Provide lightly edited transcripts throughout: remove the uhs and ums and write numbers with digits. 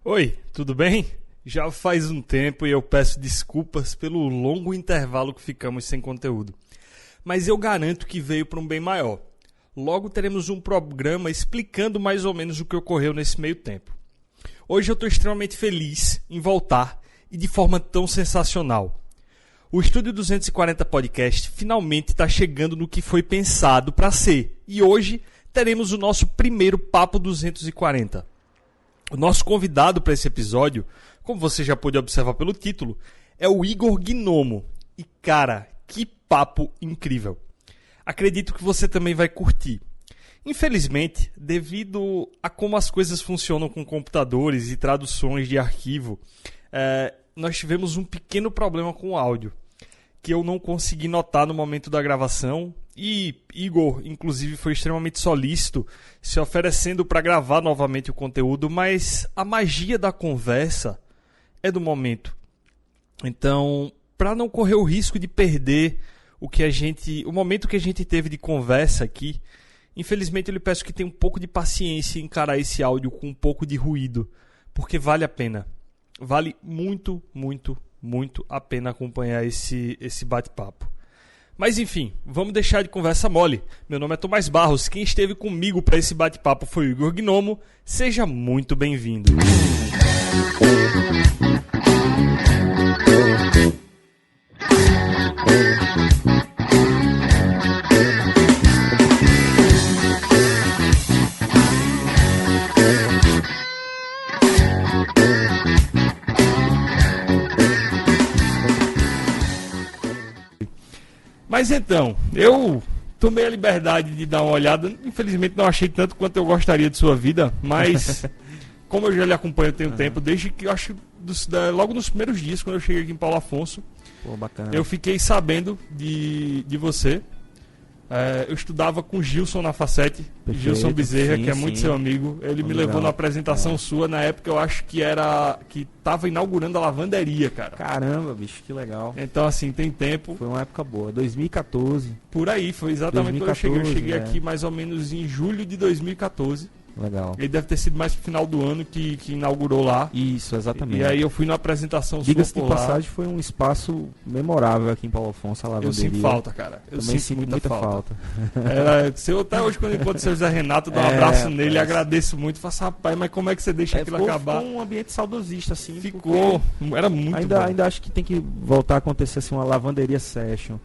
Oi, tudo bem? Já faz um tempo e eu peço desculpas pelo longo intervalo que ficamos sem conteúdo. Mas eu garanto que veio para um bem maior. Logo teremos um programa explicando mais ou menos o que ocorreu nesse meio tempo. Hoje eu estou extremamente feliz em voltar e de forma tão sensacional. O Estúdio 240 Podcast finalmente está chegando no que foi pensado para ser. E hoje teremos o nosso primeiro Papo 240. O nosso convidado para esse episódio, como você já pôde observar pelo título, é o Igor Gnomo. E cara, que papo incrível! Acredito que você também vai curtir. Infelizmente, devido a como as coisas funcionam com computadores e traduções de arquivo, nós tivemos um pequeno problema com o áudio, que eu não consegui notar no momento da gravação. E Igor, inclusive, foi extremamente solícito, se oferecendo para gravar novamente o conteúdo, mas a magia da conversa é do momento. Então, para não correr o risco de perder o momento que a gente teve de conversa aqui, infelizmente eu lhe peço que tenha um pouco de paciência em encarar esse áudio com um pouco de ruído, porque vale a pena. Vale muito, muito, muito a pena acompanhar esse bate-papo. Mas enfim, vamos deixar de conversa mole. Meu nome é Tomás Barros, quem esteve comigo para esse bate-papo foi o Igor Gnomo. Seja muito bem-vindo. Mas então, eu tomei a liberdade de dar uma olhada. Infelizmente não achei tanto quanto eu gostaria de sua vida, mas como eu já lhe acompanho tem um tempo, desde que eu acho logo nos primeiros dias, quando eu cheguei aqui em Paulo Afonso, bacana. Eu fiquei sabendo de você. Eu estudava com Gilson na Facete, Gilson Bezerra, que é muito seu amigo. Ele me levou na apresentação sua, na época eu acho que estava inaugurando a lavanderia, cara. Caramba, bicho, que legal. Então assim, tem tempo. Foi uma época boa, 2014. Por aí, foi exatamente 2014, quando eu cheguei. Eu cheguei aqui mais ou menos em julho de 2014. Legal. Ele deve ter sido mais pro final do ano que inaugurou lá. Isso, exatamente. E aí eu fui na apresentação sua. Diga-se de passagem, foi um espaço memorável aqui em Paulo Afonso, a lavanderia. Eu sinto falta, cara. Eu também sinto muita falta. falta. Até hoje, quando eu encontro o seu José Renato, dou um abraço nele, agradeço muito. Faço, rapaz, mas como é que você deixa aquilo acabar? Ficou um ambiente saudosista, assim. Ficou, era muito bom. Ainda acho que tem que voltar a acontecer assim, uma lavanderia session.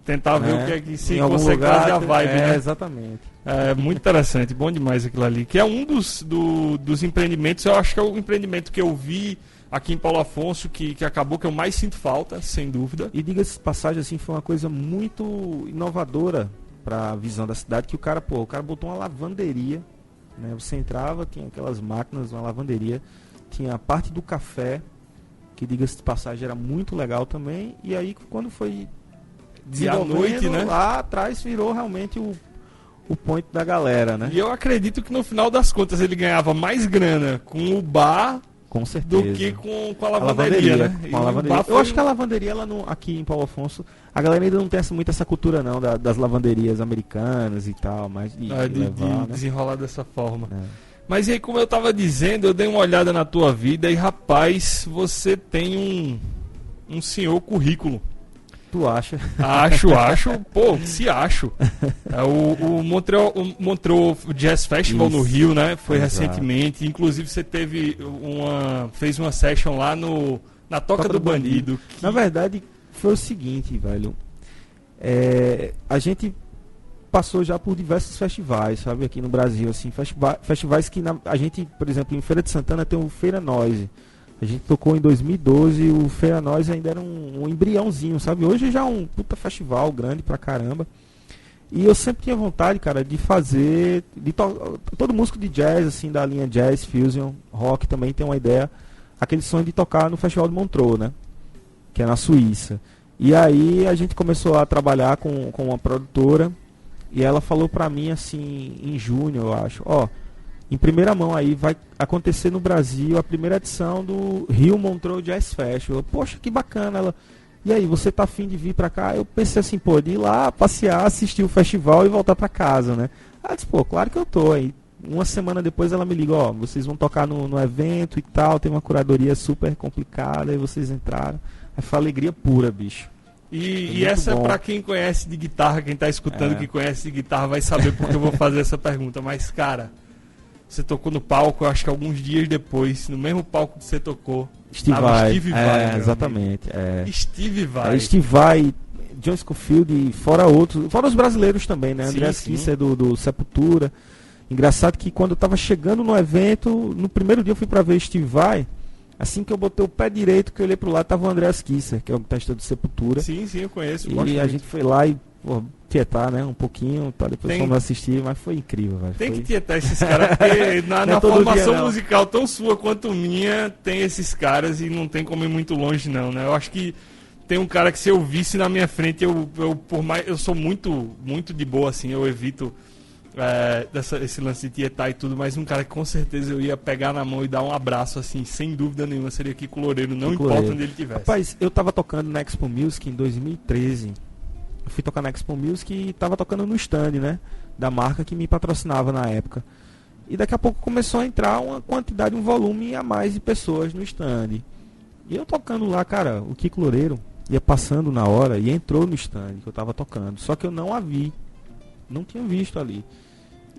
Tentar ver o que é que se consegue trazer a vibe, né? Exatamente. É muito interessante, bom demais aquilo ali. Que é um dos empreendimentos, eu acho que é o empreendimento que eu vi aqui em Paulo Afonso, que acabou que eu mais sinto falta, sem dúvida. E diga-se de passagem, assim, foi uma coisa muito inovadora para a visão da cidade, que o cara botou uma lavanderia, né? Você entrava, tinha aquelas máquinas, uma lavanderia, tinha a parte do café, que diga-se de passagem era muito legal também, e aí quando foi dia à noite, né? Lá atrás virou realmente o point da galera, né? E eu acredito que no final das contas ele ganhava mais grana com o bar, com certeza, do que com a lavanderia, né? A lavanderia. Eu acho que a lavanderia, aqui em Paulo Afonso, a galera ainda não tem muito essa cultura não, das lavanderias americanas e tal, mas de desenrolar dessa forma. Mas e aí, como eu tava dizendo, eu dei uma olhada na tua vida e, rapaz, você tem um senhor currículo. Tu acha? Acho. Pô, se acho. O Montreux Jazz Festival no Rio, né? Foi recentemente. Inclusive você fez uma session lá na Toca do Bandido. Na verdade, foi o seguinte, velho. A gente passou já por diversos festivais, sabe? Aqui no Brasil, assim. Festivais que a gente, por exemplo, em Feira de Santana tem o Feira Noise. A gente tocou em 2012, o Feira Noise ainda era um embriãozinho, sabe? Hoje já é um puta festival grande pra caramba. E eu sempre tinha vontade, cara, de fazer... Todo músico de jazz, assim, da linha jazz, fusion, rock, também tem uma ideia. Aquele sonho de tocar no Festival de Montreux, né? Que é na Suíça. E aí a gente começou a trabalhar com uma produtora. E ela falou pra mim, assim, em junho, eu acho. Em primeira mão aí, vai acontecer no Brasil a primeira edição do Rio Montreux Jazz Festival. Poxa, que bacana. Ela, e aí, você tá afim de vir pra cá? Eu pensei assim, de ir lá, passear, assistir o festival e voltar pra casa, né? Ela disse, claro que eu tô. Aí uma semana depois ela me liga, ó, vocês vão tocar no evento e tal, tem uma curadoria super complicada, aí vocês entraram. Aí foi alegria pura, bicho. E essa é pra quem conhece de guitarra, quem tá escutando que conhece de guitarra vai saber porque eu vou fazer essa pergunta. Mas, cara, você tocou no palco, eu acho que alguns dias depois, no mesmo palco que você tocou, Steve Vai, exatamente. Steve Vai. Steve Vai, John Scofield, fora os brasileiros também, né? Andreas Kisser do Sepultura. Engraçado que quando eu tava chegando no evento, no primeiro dia eu fui pra ver Steve Vai, assim que eu botei o pé direito, que eu olhei pro lado, tava o Andreas Kisser, que é o guitarrista do Sepultura. Sim, eu conheço. E a gente foi lá e tietar, né, um pouquinho, tá, depois fomos assistir, mas foi incrível, velho. Tem que tietar esses caras, porque na formação musical tão sua quanto minha, tem esses caras e não tem como ir muito longe não, né? Eu acho que tem um cara que se eu visse na minha frente, eu sou muito de boa, assim, eu evito esse lance de tietar e tudo, mas um cara que com certeza eu ia pegar na mão e dar um abraço, assim, sem dúvida nenhuma, seria Kiko Loureiro, não importa onde ele estivesse. Rapaz, eu tava tocando na Expo Music em 2013, eu fui tocar na Expo Music e tava tocando no stand, né, da marca que me patrocinava na época. E daqui a pouco começou a entrar uma quantidade, um volume a mais de pessoas no stand. E eu tocando lá, cara, o Kiko Loureiro ia passando na hora e entrou no stand que eu tava tocando. Só que eu não a vi. Não tinha visto ali.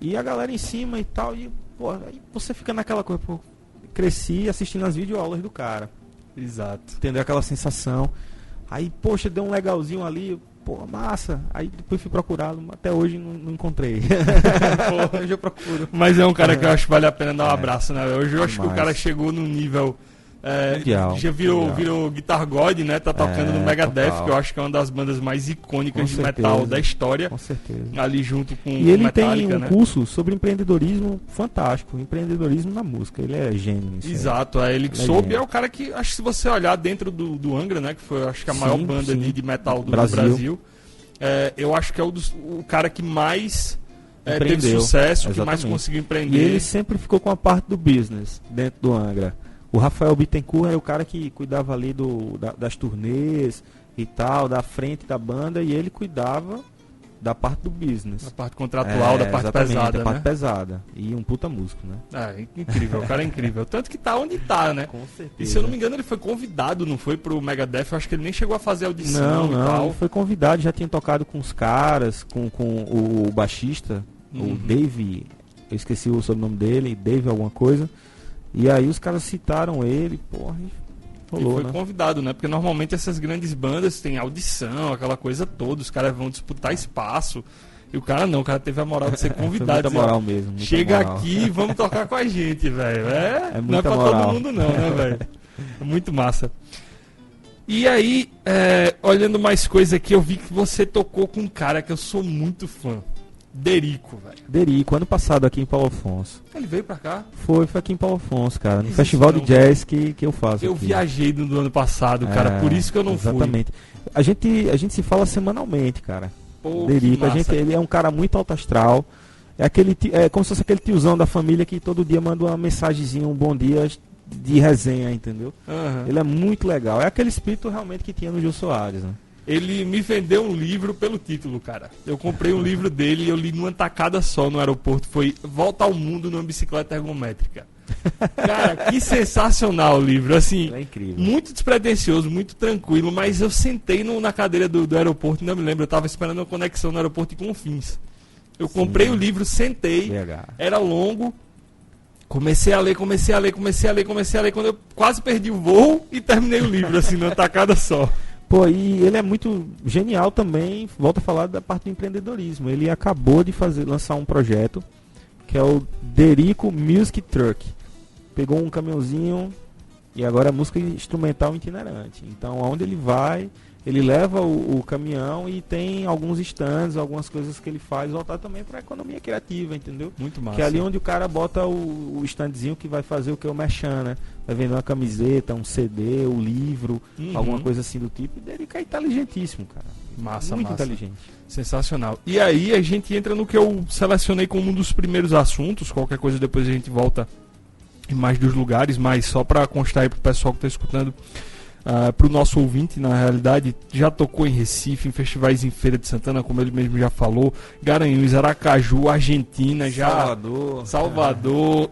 E a galera em cima e tal. E, pô, aí você fica naquela coisa, pô, cresci assistindo as videoaulas do cara. Exato. Entendeu? Aquela sensação. Aí, poxa, deu um legalzinho ali. Pô, massa. Aí depois fui procurá-lo. Até hoje não encontrei. Pô, hoje eu procuro. Mas é um cara que eu acho que vale a pena dar um abraço, né? Hoje eu acho que o cara chegou num nível... já virou Guitar God, né? Tá tocando no Megadeth, total. Que eu acho que é uma das bandas mais icônicas de metal da história. Com certeza. Ali junto com e ele Metallica, tem um curso sobre empreendedorismo fantástico, empreendedorismo na música. Ele é gênio nisso. Exato, ele que soube, é o cara que, acho que se você olhar dentro do Angra, né? Que foi, acho que a maior banda de metal do Brasil. Eu acho que é o cara que mais teve sucesso, exatamente. Que mais conseguiu empreender. E ele sempre ficou com a parte do business dentro do Angra. O Rafael Bittencourt era o cara que cuidava ali das turnês e tal, da frente da banda, e ele cuidava da parte do business. Da parte contratual, da parte pesada, da parte pesada. E um puta músico, né? Incrível, o cara é incrível. Tanto que tá onde tá, né? Com certeza. E se eu não me engano, ele foi convidado, não foi pro Megadeth, eu acho que ele nem chegou a fazer audição e tal. Ele foi convidado, já tinha tocado com os caras, com o baixista, o Dave, eu esqueci o sobrenome dele, Dave alguma coisa. E aí os caras citaram ele, porra, rolou, e foi convidado, né? Porque normalmente essas grandes bandas têm audição, aquela coisa toda, os caras vão disputar espaço. E o cara não, o cara teve a moral de ser convidado. Muita moral mesmo. Chega moral. Aqui e vamos tocar com a gente, velho. Não é pra moral. todo mundo não, né, velho? É muito massa. E aí, olhando mais coisa aqui, eu vi que você tocou com um cara que eu sou muito fã. Derico, velho. Derico, ano passado aqui em Paulo Afonso. Ele veio pra cá? Foi aqui em Paulo Afonso, cara. No festival de jazz que eu faço. Eu aqui. Viajei no ano passado, cara. Por isso que eu não fui. Exatamente. A gente se fala semanalmente, cara. Pô, Derico, ele é um cara muito alto astral. É como se fosse aquele tiozão da família que todo dia manda uma mensagenzinha, um bom dia de resenha, entendeu? Ele é muito legal. É aquele espírito realmente que tinha no Jô Soares, né? Ele me vendeu um livro pelo título, cara. Eu comprei um livro dele e eu li numa tacada só no aeroporto. Foi Volta ao Mundo numa Bicicleta Ergométrica. Cara, que sensacional o livro. Assim, é incrível. Muito despretensioso, muito tranquilo. Mas eu sentei na cadeira do aeroporto, não me lembro. Eu tava esperando uma conexão no aeroporto de Confins. Eu comprei o livro, sentei. Era longo. Comecei a ler. Quando eu quase perdi o voo e terminei o livro, assim, numa tacada só. Pô, e ele é muito genial também, volta a falar da parte do empreendedorismo. Ele acabou de lançar um projeto, que é o Derico Music Truck. Pegou um caminhãozinho e agora é música instrumental itinerante. Então, aonde ele vai, ele leva o caminhão e tem alguns stands, algumas coisas que ele faz, voltar também para a economia criativa, entendeu? Muito massa. Que é ali onde o cara bota o standzinho que vai fazer o que é o merchan, né? Vai vender uma camiseta, um CD, um livro, alguma coisa assim do tipo. E ele é inteligentíssimo, cara. Massa, muito inteligente. Sensacional. E aí a gente entra no que eu selecionei como um dos primeiros assuntos. Qualquer coisa depois a gente volta em mais dos lugares, mas só para constar aí pro pessoal que tá escutando. para o nosso ouvinte, na realidade, já tocou em Recife, em festivais em Feira de Santana, como ele mesmo já falou, Garanhuns, Aracaju, Argentina, já Salvador,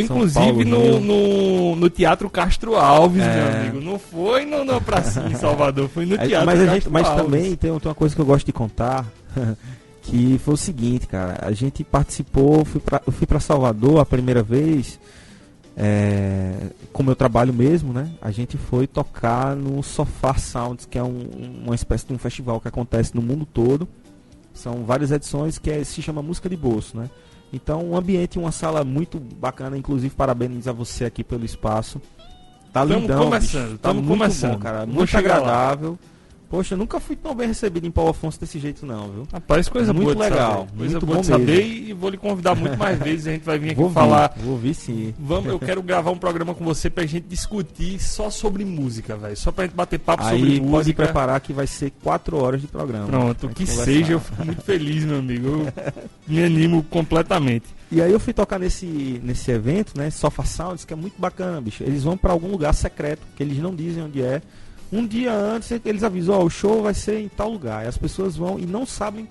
inclusive no Teatro Castro Alves, meu amigo. Não foi no Pracinha em Salvador, foi no Teatro Castro Mas Alves. Também tem uma coisa que eu gosto de contar, que foi o seguinte, cara, a gente participou, eu fui para Salvador a primeira vez, com o meu trabalho mesmo, né? A gente foi tocar no Sofá Sounds, que é uma espécie de um festival que acontece no mundo todo. São várias edições que se chama Música de Bolso, né? Então, um ambiente, uma sala muito bacana, inclusive parabéns a você aqui pelo espaço. Tá lindão, estamos começando, bom, cara, muito agradável. Poxa, eu nunca fui tão bem recebido em Paulo Afonso desse jeito não, viu? Rapaz, coisa muito boa legal, de coisa muito boa bom de saber mesmo. E vou lhe convidar muito mais vezes, a gente vai vir aqui falar. Vou vir sim. Eu quero gravar um programa com você pra gente discutir só sobre música, velho. Só pra gente bater papo sobre música. Aí pode preparar que vai ser 4 horas de programa. Pronto, que seja, eu fico muito feliz, meu amigo. Eu me animo completamente. E aí eu fui tocar nesse evento, né, Sofa Sounds, que é muito bacana, bicho. Eles vão pra algum lugar secreto, que eles não dizem onde é. Um dia antes eles avisam, o show vai ser em tal lugar. E as pessoas vão e não sabem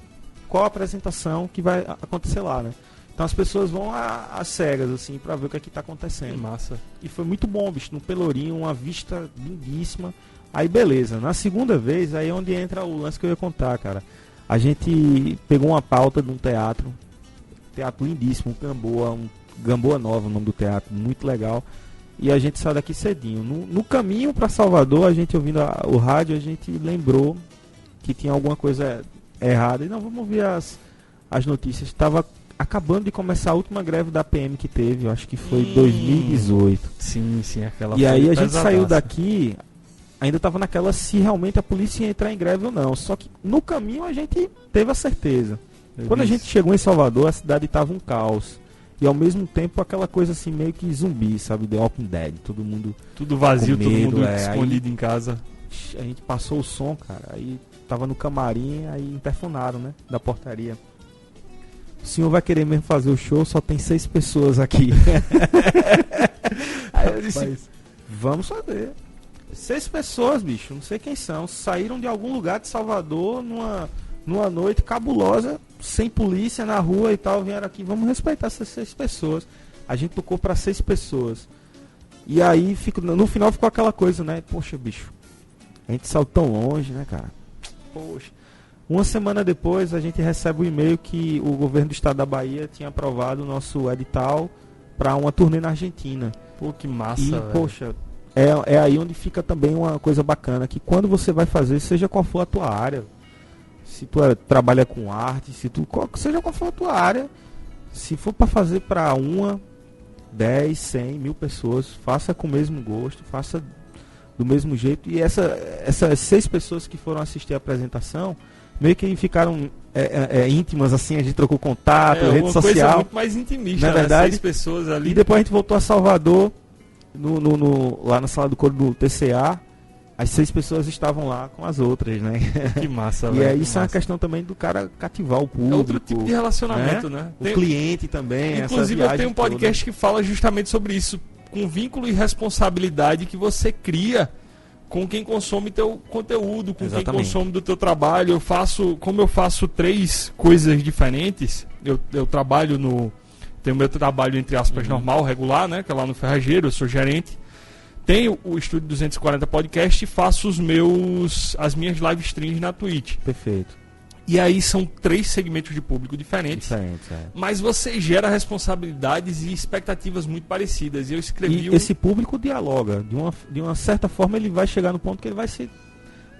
qual a apresentação que vai acontecer lá, né? Então as pessoas vão às cegas, assim, pra ver o que é que tá acontecendo. Que massa. E foi muito bom, bicho, no Pelourinho, uma vista lindíssima. Aí beleza, na segunda vez, aí é onde entra o lance que eu ia contar, cara. A gente pegou uma pauta de um teatro lindíssimo, um Gamboa Nova, o nome do teatro, muito legal. E a gente saiu daqui cedinho. No caminho para Salvador, a gente ouvindo o rádio, a gente lembrou que tinha alguma coisa errada. E não, vamos ouvir as notícias. Estava acabando de começar a última greve da PM que teve, eu acho que foi 2018. Sim, aquela. E aí a gente saiu daqui, ainda estava naquela se realmente a polícia ia entrar em greve ou não. Só que no caminho a gente teve a certeza. Quando a gente chegou em Salvador, a cidade estava um caos. E ao mesmo tempo aquela coisa assim meio que zumbi, sabe? The Walking Dead, todo mundo... Tudo vazio, medo, todo mundo escondido em casa. A gente passou o som, cara, aí tava no camarim, aí interfonaram, né? Da portaria. O senhor vai querer mesmo fazer o show, só tem 6 pessoas aqui. Aí eu disse, vamos fazer. 6 pessoas, bicho, não sei quem são, saíram de algum lugar de Salvador numa noite cabulosa, sem polícia na rua e tal, vieram aqui, vamos respeitar essas 6 pessoas. A gente tocou para 6 pessoas. E aí, no final ficou aquela coisa, né? Poxa, bicho, a gente saiu tão longe, né, cara? Poxa. Uma semana depois, a gente recebe o e-mail que o governo do estado da Bahia tinha aprovado o nosso edital para uma turnê na Argentina. Pô, que massa, e, velho. Poxa, é aí onde fica também uma coisa bacana, que quando você vai fazer, seja qual for a tua área, se tu trabalha com arte, seja qual for a tua área, se for para fazer para 10, 100, 1000 pessoas, faça com o mesmo gosto, faça do mesmo jeito. E essas 6 pessoas que foram assistir a apresentação, meio que ficaram íntimas, assim, a gente trocou contato, rede social. Coisa muito mais intimista, na verdade, 6 pessoas ali. E depois a gente voltou a Salvador, lá na sala do coro do TCA. As 6 pessoas estavam lá com as outras, né? Que massa, velho. E aí isso é uma questão também do cara cativar o público. É outro tipo de relacionamento, né? O cliente também. Inclusive eu tenho um podcast que fala justamente sobre isso, com vínculo e responsabilidade que você cria com quem consome teu conteúdo, com quem consome do teu trabalho. Como eu faço 3 coisas diferentes, eu trabalho tenho meu trabalho, entre aspas, normal, regular, né? Que é lá no Ferrageiro, eu sou gerente. Tenho o Estúdio 240 Podcast e faço as minhas live streams na Twitch. Perfeito. E aí são 3 segmentos de público diferentes. Mas você gera responsabilidades e expectativas muito parecidas. E eu escrevi... E esse público dialoga. De uma certa forma ele vai chegar no ponto que ele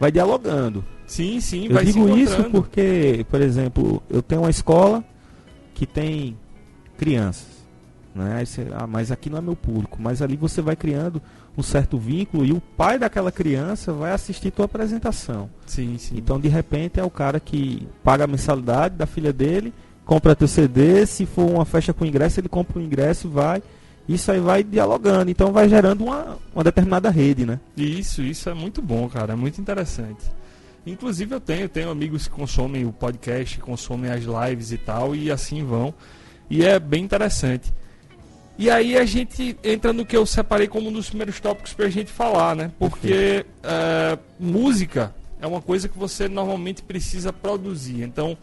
vai dialogando. Sim, vai se encontrando. Eu digo isso porque, por exemplo, eu tenho uma escola que tem crianças. Né? Mas aqui não é meu público. Mas ali você vai criando um certo vínculo e o pai daquela criança vai assistir tua apresentação. Sim. Então, de repente, é o cara que paga a mensalidade da filha dele, compra teu CD, se for uma festa com ingresso, ele compra o ingresso e vai. Isso aí vai dialogando, então vai gerando uma determinada rede, né? Isso é muito bom, cara, é muito interessante. Inclusive eu tenho amigos que consomem o podcast, consomem as lives e tal, e assim vão. E é bem interessante. E aí a gente entra no que eu separei como um dos primeiros tópicos pra gente falar, né? Porque música é uma coisa que você normalmente precisa produzir. Então,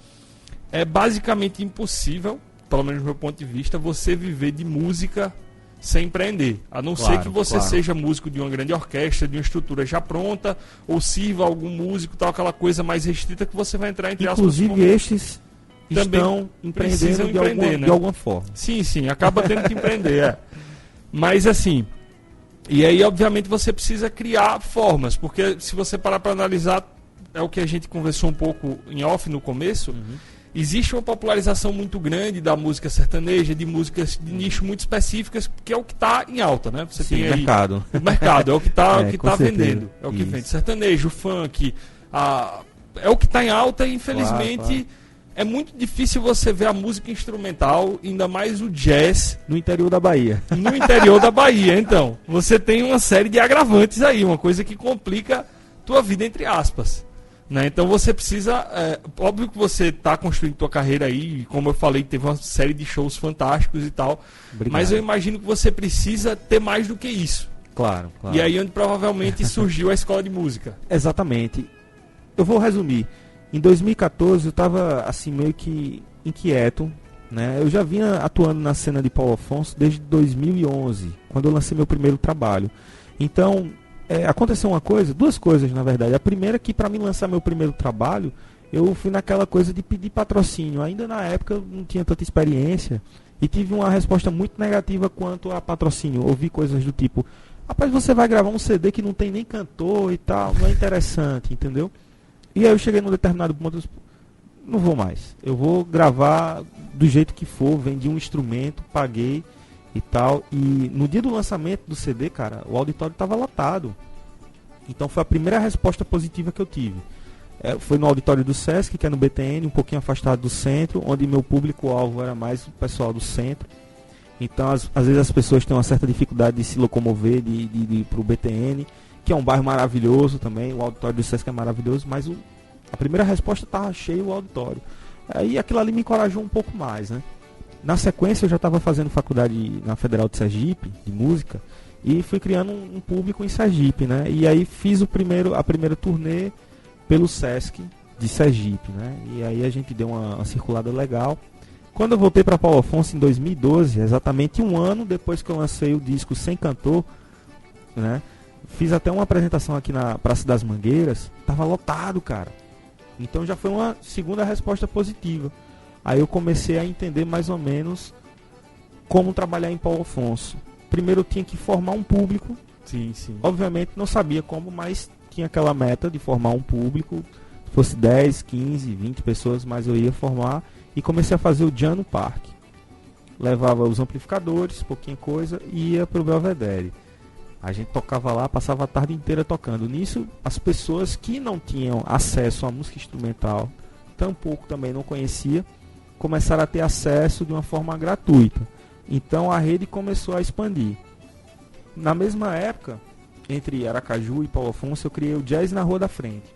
é basicamente impossível, pelo menos do meu ponto de vista, você viver de música sem empreender. A não ser que você seja músico de uma grande orquestra, de uma estrutura já pronta, ou sirva algum músico, tal, aquela coisa mais restrita que você vai entrar entre aspas. Inclusive estes estão empreendendo de alguma forma. Sim, acaba tendo que empreender. Mas assim, e aí obviamente você precisa criar formas, porque se você parar para analisar, é o que a gente conversou um pouco em off no começo, existe uma popularização muito grande da música sertaneja, de músicas de nicho muito específicas, que é o que está em alta, né? Você tem aí mercado. O mercado, é o que está vendendo, é o que Isso. vende. Sertanejo, funk, é o que está em alta e infelizmente é muito difícil você ver a música instrumental, ainda mais o jazz. No interior da Bahia. No interior da Bahia, então. Você tem uma série de agravantes aí, uma coisa que complica tua vida, entre aspas. Né? Então você precisa... óbvio que você está construindo tua carreira aí, e como eu falei, teve uma série de shows fantásticos e tal. Obrigado. Mas eu imagino que você precisa ter mais do que isso. Claro. E aí onde provavelmente surgiu a escola de música. Exatamente. Eu vou resumir. Em 2014 eu estava assim meio que inquieto, né? Eu já vinha atuando na cena de Paulo Afonso desde 2011, quando eu lancei meu primeiro trabalho. Então, aconteceu duas coisas na verdade. A primeira é que para mim lançar meu primeiro trabalho, eu fui naquela coisa de pedir patrocínio. Ainda na época eu não tinha tanta experiência e tive uma resposta muito negativa quanto a patrocínio. Ouvi coisas do tipo: rapaz, você vai gravar um CD que não tem nem cantor e tal, não é interessante, entendeu? E aí eu cheguei num determinado ponto, não vou mais. Eu vou gravar do jeito que for, vendi um instrumento, paguei e tal. E no dia do lançamento do CD, cara, o auditório estava lotado. Então foi a primeira resposta positiva que eu tive. Foi no auditório do Sesc, que é no BTN, um pouquinho afastado do centro, onde meu público-alvo era mais o pessoal do centro. Então às vezes as pessoas têm uma certa dificuldade de se locomover, de ir para o BTN, que é um bairro maravilhoso também, o auditório do Sesc é maravilhoso, mas a primeira resposta estava cheio o auditório. Aí aquilo ali me encorajou um pouco mais, né? Na sequência eu já estava fazendo faculdade na Federal de Sergipe, de música, e fui criando um público em Sergipe, né? E aí fiz a primeira turnê pelo Sesc de Sergipe, né? E aí a gente deu uma circulada legal. Quando eu voltei para Paulo Afonso em 2012, exatamente um ano depois que eu lancei o disco Sem Cantor, né? Fiz até uma apresentação aqui na Praça das Mangueiras, tava lotado, cara. Então já foi uma segunda resposta positiva. Aí eu comecei a entender mais ou menos como trabalhar em Paulo Afonso. Primeiro eu tinha que formar um público. Sim. Obviamente não sabia como, mas tinha aquela meta de formar um público. Se fosse 10, 15, 20 pessoas, mas eu ia formar. E comecei a fazer o jam no parque. Levava os amplificadores, pouquinha coisa, e ia pro Belvedere. A gente tocava lá, passava a tarde inteira tocando. Nisso, as pessoas que não tinham acesso à música instrumental, tampouco também não conhecia, começaram a ter acesso de uma forma gratuita. Então a rede começou a expandir. Na mesma época, entre Aracaju e Paulo Afonso, eu criei o Jazz na Rua da Frente.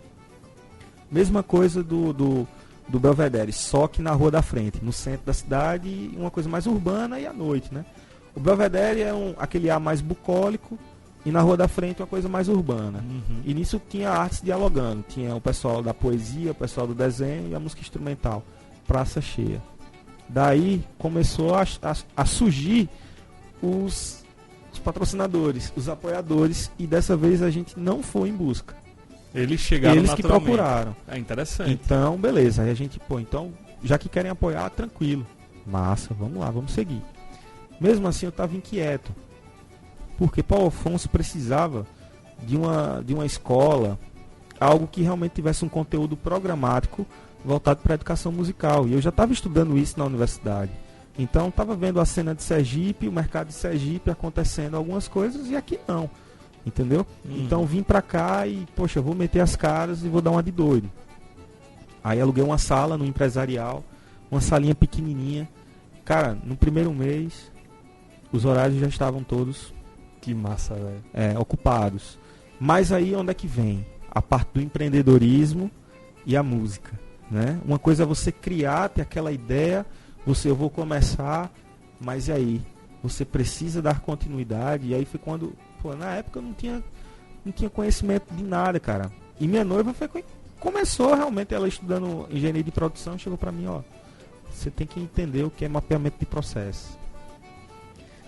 Mesma coisa do Belvedere, só que na Rua da Frente, no centro da cidade, uma coisa mais urbana e à noite, né? O Belvedere é aquele ar mais bucólico, e na Rua da Frente uma coisa mais urbana. E nisso tinha artes dialogando. Tinha o pessoal da poesia, o pessoal do desenho e a música instrumental. Praça cheia. Daí começou a surgir os patrocinadores, os apoiadores, e dessa vez a gente não foi em busca. Eles chegaram Eles que procuraram. É interessante. Então, beleza. Aí a gente, então, já que querem apoiar, tranquilo. Massa, vamos lá, vamos seguir. Mesmo assim eu estava inquieto. Porque Paulo Afonso precisava de uma escola, algo que realmente tivesse um conteúdo programático voltado para a educação musical. E eu já estava estudando isso na universidade. Então estava vendo a cena de Sergipe, o mercado de Sergipe acontecendo algumas coisas e aqui não. Entendeu? Então vim para cá e, poxa, eu vou meter as caras e vou dar uma de doido. Aí aluguei uma sala no Empresarial, uma salinha pequenininha. Cara, no primeiro mês, os horários já estavam todos... Que massa, velho. Ocupados. Mas aí onde é que vem? A parte do empreendedorismo e a música, né? Uma coisa é você criar, ter aquela ideia, eu vou começar, mas e aí? você precisa dar continuidade. E aí foi quando, pô, na época eu não tinha conhecimento de nada, cara. E minha noiva começou realmente, ela estudando engenharia de produção, chegou pra mim, ó, você tem que entender o que é mapeamento de processo.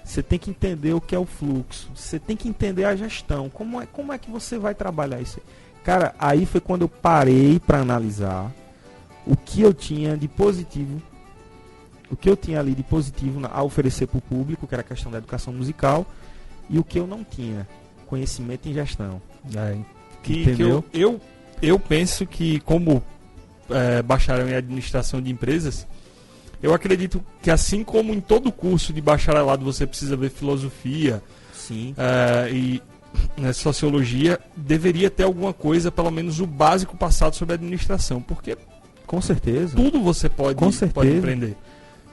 Você tem que entender o que é o fluxo. Você tem que entender a gestão. Como é que você vai trabalhar isso? Cara, aí foi quando eu parei para analisar o que eu tinha de positivo, o que eu tinha ali de positivo a oferecer para o público, que era a questão da educação musical, e o que eu não tinha, conhecimento em gestão. Entendeu? Eu penso que, como bacharel em administração de empresas, eu acredito que, assim como em todo curso de bacharelado você precisa ver filosofia, sim, e sociologia, deveria ter alguma coisa, pelo menos o básico passado sobre administração, porque com certeza tudo você pode aprender.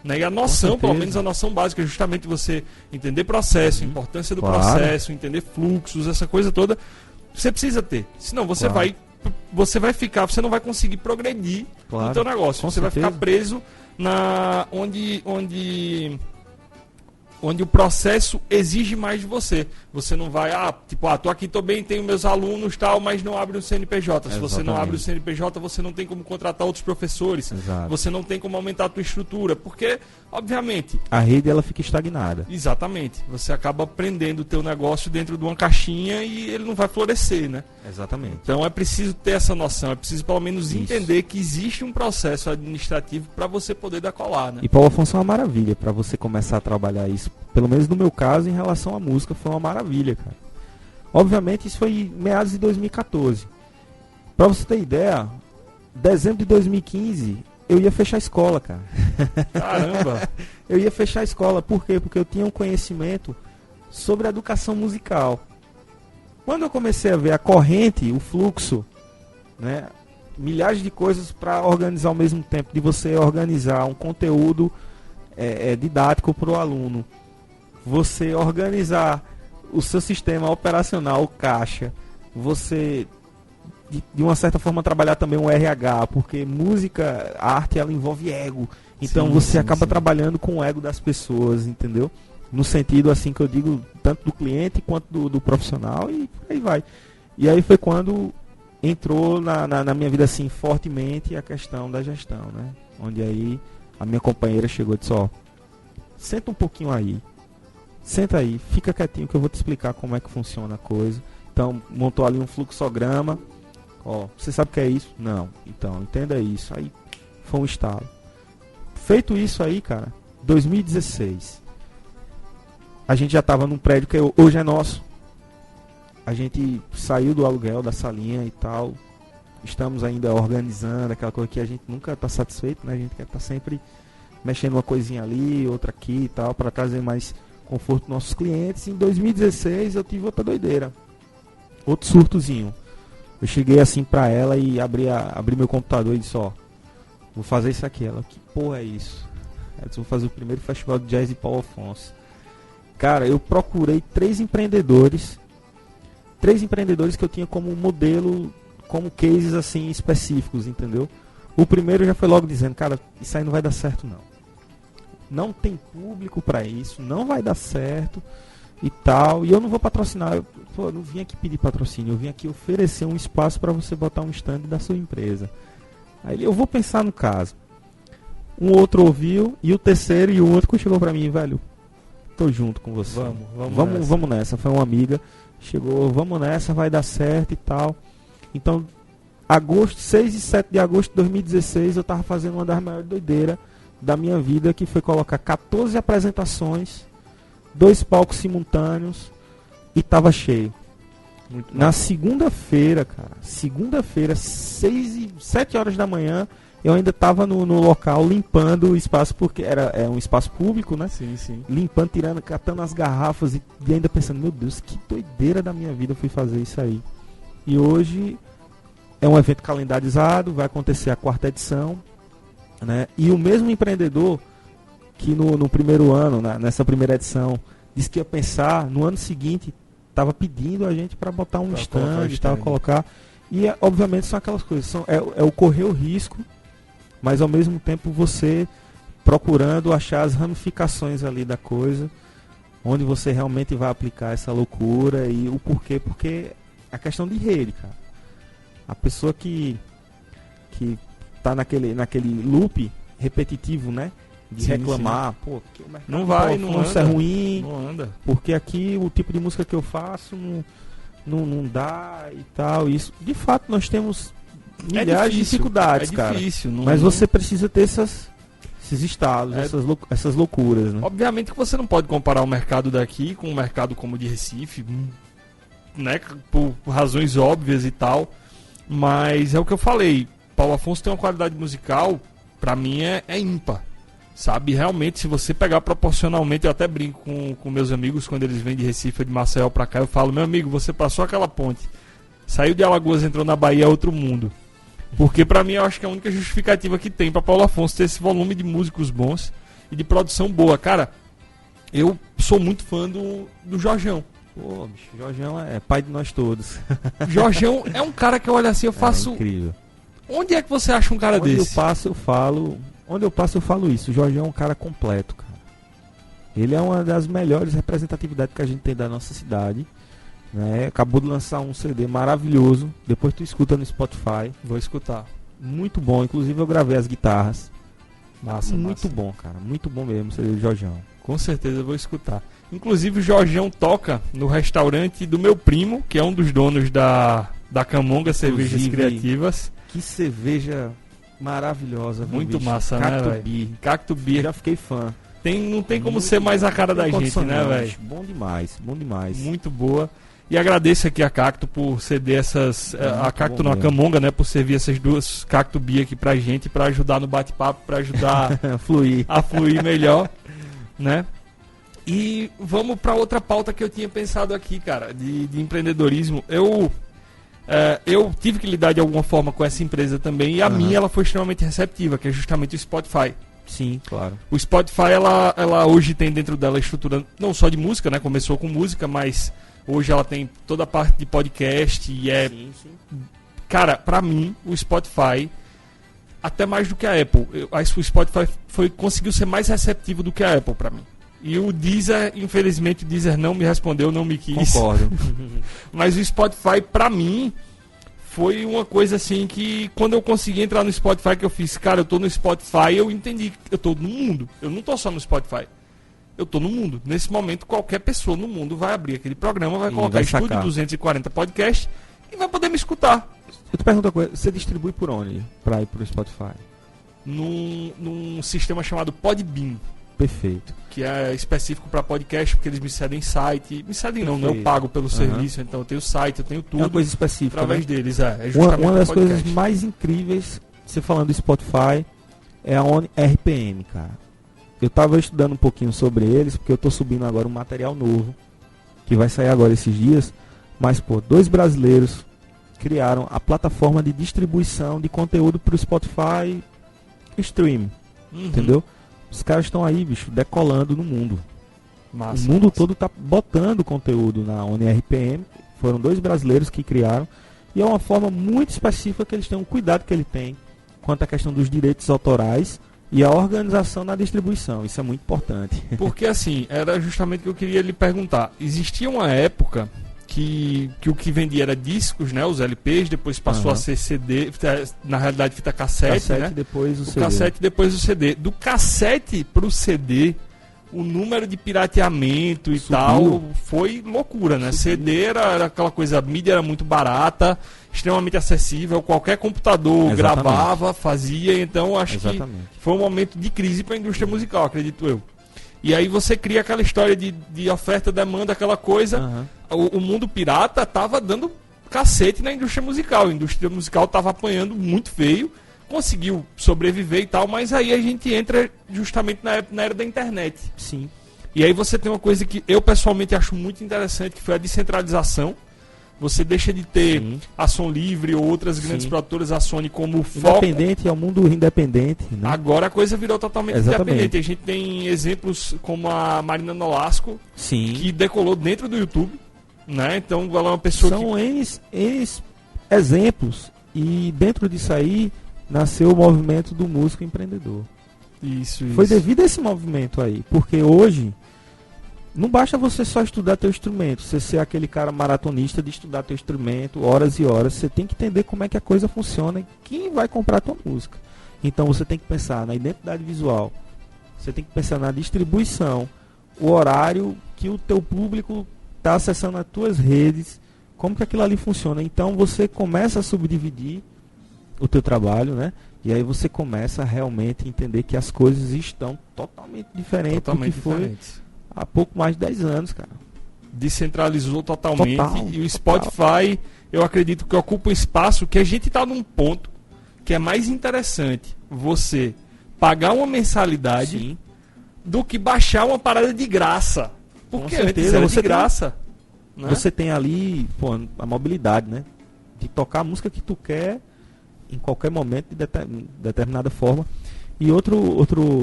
Né? E a noção, pelo menos a noção básica, é justamente você entender processo, importância do processo, entender fluxos, essa coisa toda, você precisa ter. Senão você vai ficar, você não vai conseguir progredir no teu negócio. Você vai ficar preso onde o processo exige mais de você. Você não vai, tô aqui, tô bem, tenho meus alunos, tal, mas não abre um CNPJ. Se você não abre o CNPJ, você não tem como contratar outros professores. Exato. Você não tem como aumentar a tua estrutura, porque, obviamente, a rede ela fica estagnada. Exatamente. Você acaba prendendo o teu negócio dentro de uma caixinha e ele não vai florescer, né? Exatamente. Então é preciso ter essa noção, é preciso pelo menos entender que existe um processo administrativo para você poder decolar, né? E Paulo Afonso é uma maravilha para você começar a trabalhar isso. Pelo menos no meu caso, em relação à música, foi uma maravilha, cara. Obviamente isso foi em meados de 2014. Para você ter ideia, dezembro de 2015 eu ia fechar a escola, cara. Caramba! Eu ia fechar a escola, por quê? Porque eu tinha um conhecimento sobre a educação musical. Quando eu comecei a ver a corrente, o fluxo, né, milhares de coisas para organizar ao mesmo tempo, de você organizar um conteúdo didático para o aluno, você organizar o seu sistema operacional, o caixa, você de uma certa forma trabalhar também um RH, porque música, arte, ela envolve ego. Então você acaba trabalhando com o ego das pessoas, entendeu? No sentido assim que eu digo, tanto do cliente quanto do profissional, e aí vai. E aí foi quando entrou na minha vida assim fortemente a questão da gestão, né? Onde aí a minha companheira chegou e disse, ó, senta um pouquinho aí. Senta aí, fica quietinho que eu vou te explicar como é que funciona a coisa. Então, montou ali um fluxograma. Ó, você sabe o que é isso? Não. Então, entenda isso. Aí foi um estalo. Feito isso aí, cara, 2016. A gente já estava num prédio que hoje é nosso. A gente saiu do aluguel da salinha e tal. Estamos ainda organizando aquela coisa que a gente nunca está satisfeito, né? A gente quer estar sempre mexendo uma coisinha ali, outra aqui e tal, para trazer mais conforto aos nossos clientes. Em 2016 eu tive outra doideira. Outro surtozinho. Eu cheguei assim pra ela e abri meu computador e disse, ó, vou fazer isso aqui. Ela, que porra é isso? Eu disse, vou fazer o primeiro festival de jazz de Paulo Afonso. Cara, eu procurei três empreendedores que eu tinha como modelo, como cases assim específicos, entendeu? O primeiro já foi logo dizendo, cara, isso aí não vai dar certo não. Não tem público pra isso, não vai dar certo e tal. E eu não vou patrocinar, eu não vim aqui pedir patrocínio, eu vim aqui oferecer um espaço para você botar um stand da sua empresa. Aí eu vou pensar no caso. Um outro ouviu, e o terceiro e o outro chegou pra mim, velho, tô junto com você. Vamos nessa. Foi uma amiga, chegou, vamos nessa, vai dar certo e tal. Então, 6 e 7 de agosto de 2016, eu tava fazendo uma das maiores doideiras da minha vida, que foi colocar 14 apresentações, 2 palcos simultâneos, e tava cheio. Na segunda-feira, cara, 7 horas da manhã, eu ainda estava no local limpando o espaço, porque era um espaço público, né? Sim, sim. Limpando, tirando, catando as garrafas e ainda pensando, meu Deus, que doideira da minha vida eu fui fazer isso aí. E hoje é um evento calendarizado, vai acontecer a 4ª edição, né? E o mesmo empreendedor que no primeiro ano, nessa primeira edição, disse que ia pensar, no ano seguinte, estava pedindo a gente para botar um stand e tal, colocar. E obviamente são aquelas coisas, é o correr o risco, mas ao mesmo tempo você procurando achar as ramificações ali da coisa, onde você realmente vai aplicar essa loucura e o porquê, porque a questão de rede, cara. A pessoa que tá naquele loop repetitivo, né? De Sim, reclamar, pô, que o mercado Não vai, do não Afonso anda. é ruim, Não anda. porque aqui o tipo de música que eu faço não dá e tal. Isso, de fato, nós temos milhares de dificuldades, cara. Difícil, Mas você precisa ter esses estados, essas loucuras, né? Obviamente que você não pode comparar o mercado daqui com o mercado como o de Recife, né? Por razões óbvias e tal. Mas é o que eu falei. Paulo Afonso tem uma qualidade musical, pra mim é ímpar. Sabe, realmente, se você pegar proporcionalmente, eu até brinco com meus amigos quando eles vêm de Recife ou de Maceió pra cá, eu falo, meu amigo, você passou aquela ponte, saiu de Alagoas, entrou na Bahia, é outro mundo. Porque pra mim eu acho que é a única justificativa que tem pra Paulo Afonso ter esse volume de músicos bons e de produção boa. Cara, eu sou muito fã do Jorjão. Pô, bicho, Jorjão é pai de nós todos. Jorjão é um cara que eu olho assim, eu faço... É incrível. Onde é que você acha um cara Onde desse? eu passo, eu falo isso. O Jorjão é um cara completo, cara. Ele é uma das melhores representatividades que a gente tem da nossa cidade, né? Acabou de lançar um CD maravilhoso. Depois tu escuta no Spotify. Vou escutar. Muito bom. Inclusive eu gravei as guitarras. Massa, muito massa. bom, cara. Muito bom mesmo o CD do Jorjão. Com certeza eu vou escutar. Inclusive o Jorjão toca no restaurante do meu primo, que é um dos donos da Camonga Cervejas Inclusive, Criativas. Que cerveja maravilhosa. viu, Muito bicho? massa, né, Cacto velho? Beer. Cacto Beer. Já fiquei fã. Não tem como Muito ser mais a cara Não da tem gente, condição né, não, velho? bicho. Bom demais, bom demais. Muito boa. E agradeço aqui a Cacto por ceder essas... a Cacto não, a mesmo. Camonga, né? Por servir essas duas Cacto Beer aqui pra gente, pra ajudar no bate-papo, pra ajudar Fluir. a fluir melhor, né? E vamos pra outra pauta que eu tinha pensado aqui, cara, de empreendedorismo. Eu tive que lidar de alguma forma com essa empresa também, e a minha ela foi extremamente receptiva, que é justamente o Spotify. Sim, claro. O Spotify, ela hoje tem dentro dela a estrutura não só de música, né? Começou com música, mas hoje ela tem toda a parte de podcast e Sim, sim. Cara, pra mim, o Spotify, até mais do que a Apple, o Spotify conseguiu ser mais receptivo do que a Apple pra mim. E o Deezer, infelizmente, o Deezer não me respondeu, não me quis. Concordo. Mas o Spotify, pra mim, foi uma coisa assim que quando eu consegui entrar no Spotify, que eu fiz, cara, eu tô no Spotify, eu entendi que eu tô no mundo. Eu não tô só no Spotify. Eu tô no mundo. Nesse momento, qualquer pessoa no mundo vai abrir aquele programa, vai colocar vai Estúdio sacar. 240 Podcast e vai poder me escutar. Eu te pergunto uma coisa, você distribui por onde pra ir pro Spotify? Num sistema chamado Podbean, Perfeito. que é específico para podcast, porque eles me cedem site. Me cedem não, né? Eu Perfeito. pago pelo serviço, então eu tenho site, eu tenho É uma tudo coisa específica, através né? deles. É justamente Uma das pra podcast. coisas mais incríveis, você falando do Spotify, é a ONI RPM, cara. Eu tava estudando um pouquinho sobre eles, porque eu tô subindo agora um material novo, que vai sair agora esses dias. Mas, pô, 2 brasileiros criaram a plataforma de distribuição de conteúdo pro Spotify Stream, entendeu? Os caras estão aí, bicho, decolando no mundo. Massa, O mundo massa. todo tá botando conteúdo na ONI-RPM. Foram 2 brasileiros que criaram. E é uma forma muito específica que eles têm, um cuidado que ele tem quanto à questão dos direitos autorais e a organização na distribuição. Isso é muito importante. Porque assim, era justamente o que eu queria lhe perguntar. Existia uma época que o que vendia era discos, né? Os LPs, depois passou a ser CD, na realidade fita cassete, né? Depois o O CD. cassete depois o CD. Do cassete pro CD, o número de pirateamento e Subiu. tal foi loucura, né? Subiu. CD era aquela coisa, a mídia era muito barata, extremamente acessível, qualquer computador Exatamente. gravava, fazia, então acho Exatamente. que foi um momento de crise para a indústria musical, acredito eu. E aí você cria aquela história de oferta, demanda, aquela coisa. Aham. O mundo pirata tava dando cacete na indústria musical. A indústria musical tava apanhando muito feio, conseguiu sobreviver e tal, mas aí a gente entra justamente na era da internet. Sim. E aí você tem uma coisa que eu pessoalmente acho muito interessante, que foi a descentralização. Você deixa de ter Sim. a Som Livre ou outras grandes Sim. produtoras, a Sony como foco. Independente, é o mundo independente, né? Agora a coisa virou totalmente Exatamente. independente. A gente tem exemplos como a Marina Nolasco, Sim. que decolou dentro do YouTube, né? Então ela é uma pessoa que... São N exemplos. E dentro disso aí nasceu o movimento do músico empreendedor. Isso. Foi devido a esse movimento aí. Porque hoje não basta você só estudar teu instrumento, você ser aquele cara maratonista de estudar teu instrumento horas e horas. Você tem que entender como é que a coisa funciona e quem vai comprar tua música. Então você tem que pensar na identidade visual, você tem que pensar na distribuição, o horário que o teu público está acessando as tuas redes, como que aquilo ali funciona. Então você começa a subdividir o teu trabalho, né? E aí você começa a realmente entender que as coisas estão totalmente diferentes do que foi há pouco mais de 10 anos, cara. Descentralizou totalmente. E o Spotify, eu acredito que ocupa um espaço que a gente está num ponto que é mais interessante você pagar uma mensalidade Sim. do que baixar uma parada de graça. Porque Com certeza, antes era você de graça. Né? Você tem ali, pô, a mobilidade, né? De tocar a música que tu quer em qualquer momento, de determinada forma. E outro,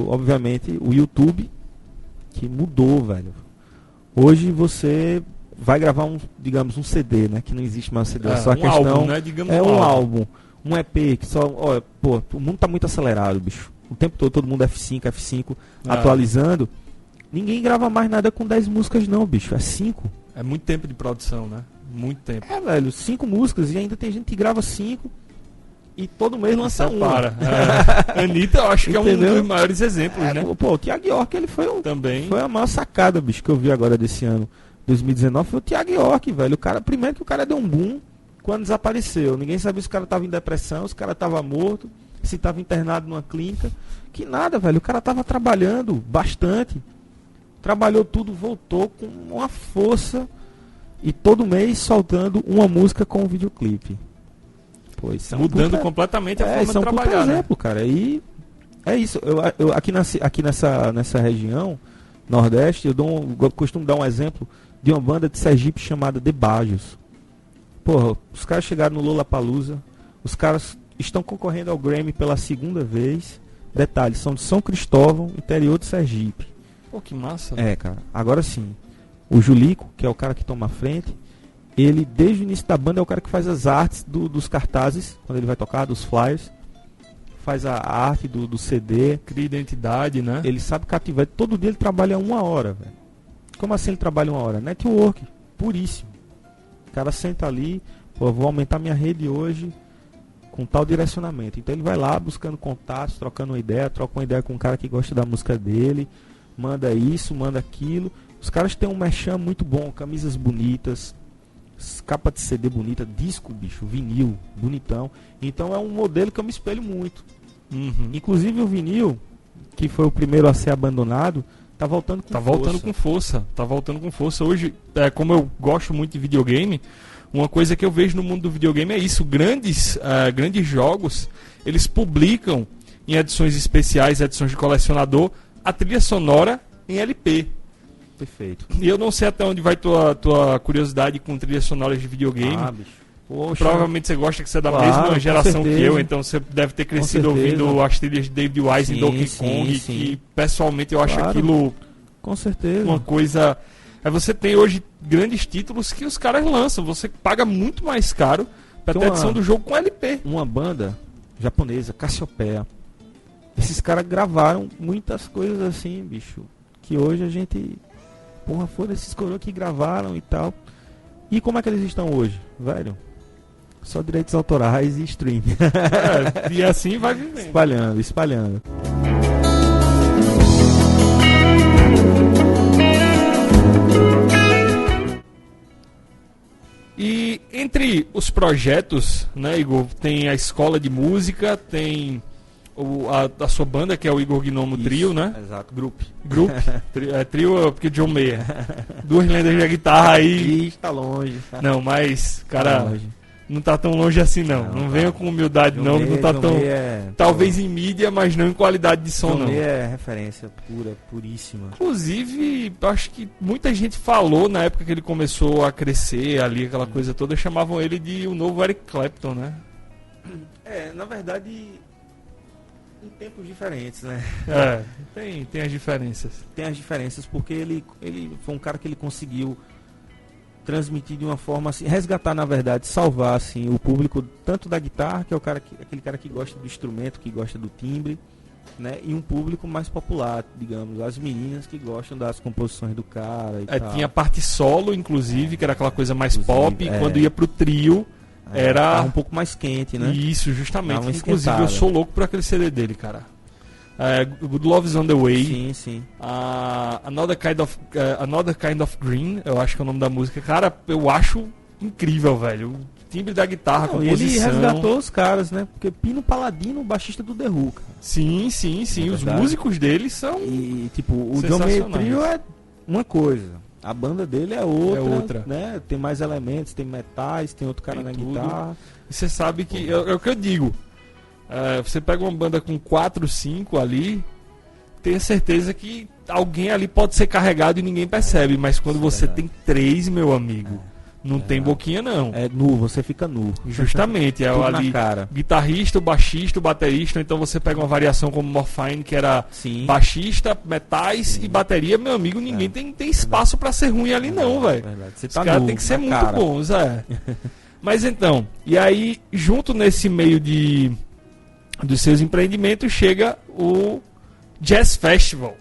obviamente, o YouTube, que mudou, velho. Hoje você vai gravar digamos, um CD, né? Que não existe mais CD. Só a questão álbum, né? Digamos é um álbum, um EP que só, ó, pô, o mundo tá muito acelerado, bicho. O tempo todo mundo F5 atualizando. Ninguém grava mais nada com 10 músicas não, bicho. É 5. É muito tempo de produção, né? Muito tempo. É, velho, 5 músicas e ainda tem gente que grava 5 e todo mês lança uma. Anitta, eu acho que Entendeu? é um dos maiores exemplos, né? Pô, o Thiago York, ele Também. Foi a maior sacada, bicho, que eu vi agora desse ano. 2019 foi o Thiago York, velho. Primeiro que o cara deu um boom quando desapareceu. Ninguém sabia se o cara tava em depressão, se o cara tava morto, se tava internado numa clínica. Que nada, velho. O cara tava trabalhando bastante. Trabalhou tudo, voltou com uma força e todo mês soltando uma música com um videoclipe. Pô, isso é mudando completamente a forma de trabalhar, exemplo, cara. E é isso. Eu aqui nessa região Nordeste, eu costumo dar um exemplo de uma banda de Sergipe chamada The Bajos. Porra, os caras chegaram no Lollapalooza, os caras estão concorrendo ao Grammy pela segunda vez. Detalhe, são de São Cristóvão, interior de Sergipe. Pô, que massa. É, cara. Agora sim, o Julico, que é o cara que toma a frente, ele, desde o início da banda, é o cara que faz as artes dos cartazes, quando ele vai tocar, dos flyers. Faz a arte do CD. Cria identidade, né? Ele sabe cativar. Todo dia ele trabalha 1 hora, velho. Como assim ele trabalha 1 hora? Network, puríssimo. O cara senta ali, pô, vou aumentar minha rede hoje com tal direcionamento. Então ele vai lá buscando contatos, trocando uma ideia, troca uma ideia com um cara que gosta da música dele, manda isso, manda aquilo. Os caras têm um merchan muito bom, camisas bonitas, capa de CD bonita, disco, bicho, vinil, bonitão. Então é um modelo que eu me espelho muito. Uhum. Inclusive o vinil, que foi o primeiro a ser abandonado, tá voltando com força. Tá voltando com força. Hoje, como eu gosto muito de videogame, uma coisa que eu vejo no mundo do videogame é isso. Grandes jogos, eles publicam em edições especiais, edições de colecionador, a trilha sonora em LP. Perfeito. E eu não sei até onde vai tua curiosidade com trilhas sonoras de videogame. Bicho. Poxa. Provavelmente você gosta que você é da Claro, mesma geração que certeza. eu, então você deve ter crescido ouvindo as trilhas de David Wise e Donkey Kong, sim. que pessoalmente eu acho Claro. aquilo Com certeza. uma coisa... Você tem hoje grandes títulos que os caras lançam, você paga muito mais caro pra ter a edição do jogo com LP. Uma banda japonesa, Cassiopeia, esses caras gravaram muitas coisas assim, bicho, que hoje a gente... Porra, foda esses coroas que gravaram e tal. E como é que eles estão hoje, velho? Só direitos autorais e stream. E assim vai vivendo. Espalhando. E entre os projetos, né, Igor, tem a escola de música, tem a sua banda, que é o Igor Gnomo Trio, né? Exato, grupo. Trio porque John Mayer. 2 lendas da guitarra aí. Está longe. Não, mas, cara, não tá tão longe assim não. Não venha com humildade não, não tá tão... Talvez em mídia, mas não em qualidade de som não. É referência pura, puríssima. Inclusive, acho que muita gente falou na época que ele começou a crescer ali, aquela coisa toda, chamavam ele de o novo Eric Clapton, né? Na verdade, em tempos diferentes, né? Tem as diferenças. Tem as diferenças porque ele foi um cara que ele conseguiu transmitir de uma forma assim, resgatar, na verdade, salvar assim o público tanto da guitarra, que é aquele cara que gosta do instrumento, que gosta do timbre, né, e um público mais popular, digamos, as meninas que gostam das composições do cara e tal. Tinha a parte solo, inclusive, que era aquela coisa mais pop, e é. quando ia pro trio, era tava um pouco mais quente, né? Isso, justamente. Dava uma Inclusive, esquentada. eu sou louco por aquele CD dele, cara. Good Love is on the Way. Sim, sim. Another Kind of Green, eu acho que é o nome da música. Cara, eu acho incrível, velho. O timbre da guitarra, a composição. Ele resgatou os caras, né? Porque Pino Paladino, o baixista do The Who, cara. Sim. Os músicos dele são. E, tipo, o John Mayer Trio é uma coisa. A banda dele é outra. Né? Tem mais elementos, tem metais, tem outro cara na guitarra. E você sabe que. É o que eu digo. Você pega uma banda com 4, 5 ali, tenha certeza que alguém ali pode ser carregado e ninguém percebe. Mas quando você tem 3, meu amigo, não tem boquinha não. É nu, você fica nu. Justamente, é ali cara. Guitarrista, o baixista, o baterista. Então você pega uma variação como Morphine, que era baixista, metais e bateria. Meu amigo, ninguém tem espaço pra ser ruim ali não, velho. Os caras tem que ser muito bons, Mas então, e aí, junto nesse meio dos seus empreendimentos, chega o Jazz Festival.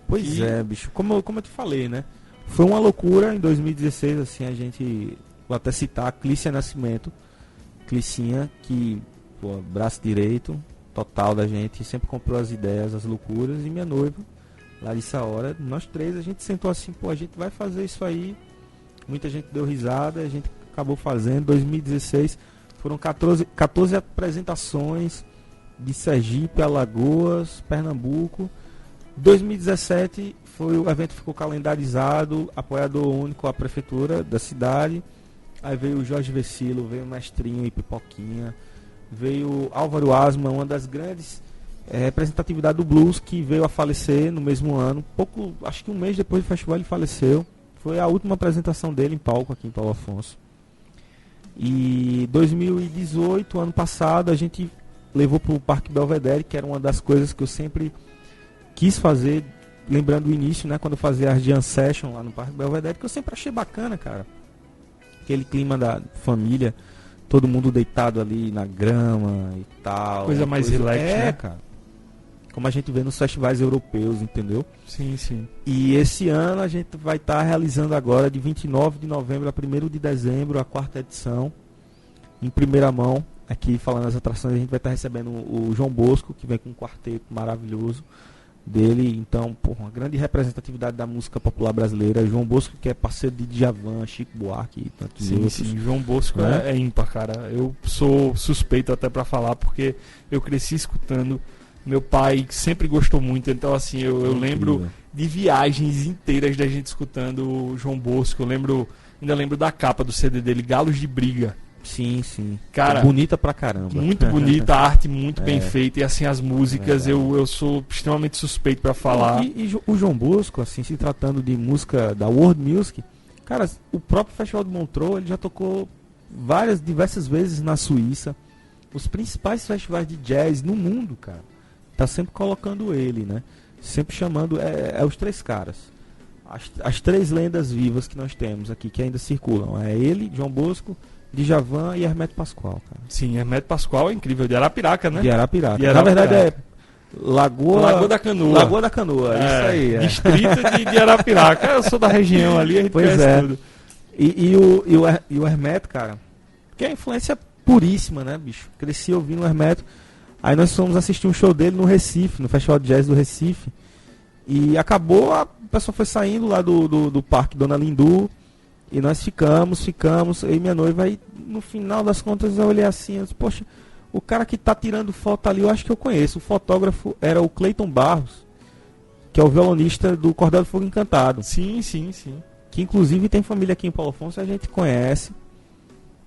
Pois é, bicho. Como eu te falei, né? Foi uma loucura em 2016, assim, a gente... Vou até citar a Clícia Nascimento. Clicinha, que, pô, braço direito total da gente, sempre comprou as ideias, as loucuras. E minha noiva, Larissa Hora, nós 3, a gente sentou assim, pô, a gente vai fazer isso aí. Muita gente deu risada, a gente acabou fazendo. 2016 foram 14 apresentações de Sergipe, Alagoas, Pernambuco. 2017 o evento ficou calendarizado, apoiador único a prefeitura da cidade. Aí veio o Jorge Vecilo, veio o Mestrinho e Pipoquinha, veio Álvaro Asma, uma das grandes representatividades do blues, que veio a falecer no mesmo ano. Acho que um mês depois do festival ele faleceu. Foi a última apresentação dele em palco aqui em Paulo Afonso. E 2018, ano passado, a gente levou para o Parque Belvedere, que era uma das coisas que eu sempre quis fazer, lembrando o início, né, quando eu fazia as Jam Session lá no Parque Belvedere, que eu sempre achei bacana, cara. Aquele clima da família, todo mundo deitado ali na grama e tal. Coisa mais relax, né? Cara. Como a gente vê nos festivais europeus, entendeu? Sim. E esse ano a gente vai estar realizando agora, de 29 de novembro a 1º de dezembro, a 4ª edição, em primeira mão. Aqui falando das atrações, a gente vai estar recebendo o João Bosco, que vem com um quarteto maravilhoso dele. Então, porra, uma grande representatividade da música popular brasileira. João Bosco, que é parceiro de Djavan, Chico Buarque e tantos outros. Sim, João Bosco é ímpar, cara. Eu sou suspeito até pra falar, porque eu cresci escutando. Meu pai sempre gostou muito, então assim, eu lembro de viagens inteiras da gente escutando o João Bosco. Ainda lembro da capa do CD dele, Galos de Briga. Sim. Cara, bonita pra caramba. Muito bonita, a arte muito bem feita. E assim, as músicas, eu sou extremamente suspeito pra falar. E o João Bosco, assim, se tratando de música da World Music, cara, o próprio Festival de Montreux, ele já tocou diversas vezes na Suíça. Os principais festivais de jazz no mundo, cara, tá sempre colocando ele, né? Sempre chamando, os 3 caras. As 3 lendas vivas que nós temos aqui, que ainda circulam. É ele, João Bosco, Djavan e Hermeto Pascoal, cara. Sim, Hermeto Pascoal é incrível, de Arapiraca, né? De Arapiraca. Na verdade é Lagoa da Canoa. Lagoa da Canoa, isso aí. Distrito de Arapiraca. Eu sou da região ali, a gente conhece tudo. E o Hermeto, cara, que é a influência puríssima, né, bicho? Cresci ouvindo o Hermeto. Aí nós fomos assistir um show dele no Recife, no Festival de Jazz do Recife. E acabou, a pessoa foi saindo lá do Parque Dona Lindu. E nós ficamos, eu e minha noiva. Aí no final das contas eu olhei assim, eu disse, poxa, o cara que tá tirando foto ali, eu acho que eu conheço. O fotógrafo era o Cleiton Barros, que é o violonista do Cordel do Fogo Encantado. Sim. Que inclusive tem família aqui em Paulo Afonso, a gente conhece.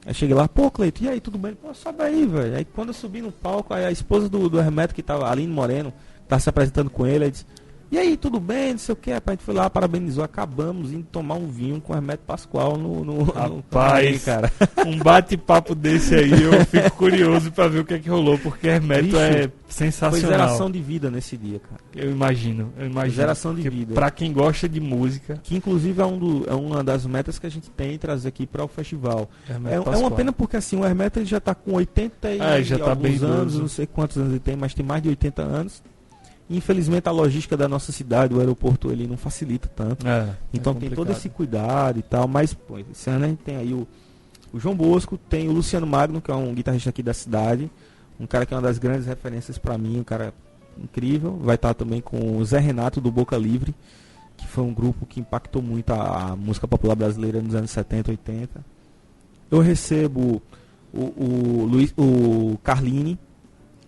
Aí cheguei lá, pô, Cleiton, e aí, tudo bem? Pô, sobe aí, velho. Aí quando eu subi no palco, aí a esposa do Hermeto, que tava, Aline Moreno, que tava se apresentando com ele, aí disse, e aí, tudo bem, não sei o que, a gente foi lá, parabenizou, acabamos indo tomar um vinho com o Hermeto Pascoal no Rapaz, cara. Um bate-papo desse aí, eu fico curioso pra ver o que é que rolou, porque Hermeto é sensacional. Foi geração de vida nesse dia, cara. Eu imagino. Geração de vida. Pra quem gosta de música. Que inclusive é uma das metas que a gente tem trazer aqui para o festival. É uma pena porque assim, o Hermeto ele já tá com 80 já tá alguns bem anos, idoso. não sei quantos anos ele tem, mas tem mais de 80 anos. Infelizmente a logística da nossa cidade, o aeroporto, ele não facilita tanto. Então tem todo esse cuidado e tal, mas pô, esse ano a gente tem aí o João Bosco, tem o Luciano Magno, que é um guitarrista aqui da cidade, um cara que é uma das grandes referências para mim, um cara incrível. Vai estar também com o Zé Renato do Boca Livre, que foi um grupo que impactou muito a música popular brasileira nos anos 70, 80. Eu recebo o Carlini,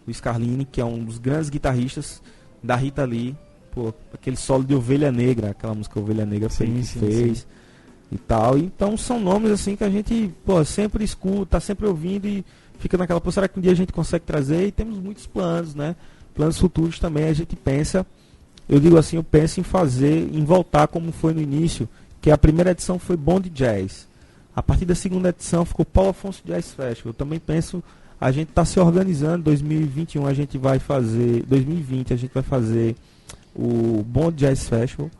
Luiz Carlini, que é um dos grandes guitarristas da Rita Lee, pô, aquele solo de Ovelha Negra, aquela música Ovelha Negra foi ele que fez e tal. Então são nomes assim que a gente, pô, sempre escuta, tá sempre ouvindo e fica naquela, pô, será que um dia a gente consegue trazer? E temos muitos planos, né? Planos futuros também, a gente pensa, eu digo assim, eu penso em fazer, em voltar como foi no início, que a primeira edição foi Bond Jazz. A partir da segunda edição ficou Paulo Afonso Jazz Festival. Eu também penso, a gente está se organizando, 2021 a gente vai fazer, 2020 a gente vai fazer o Bond Jazz Festival,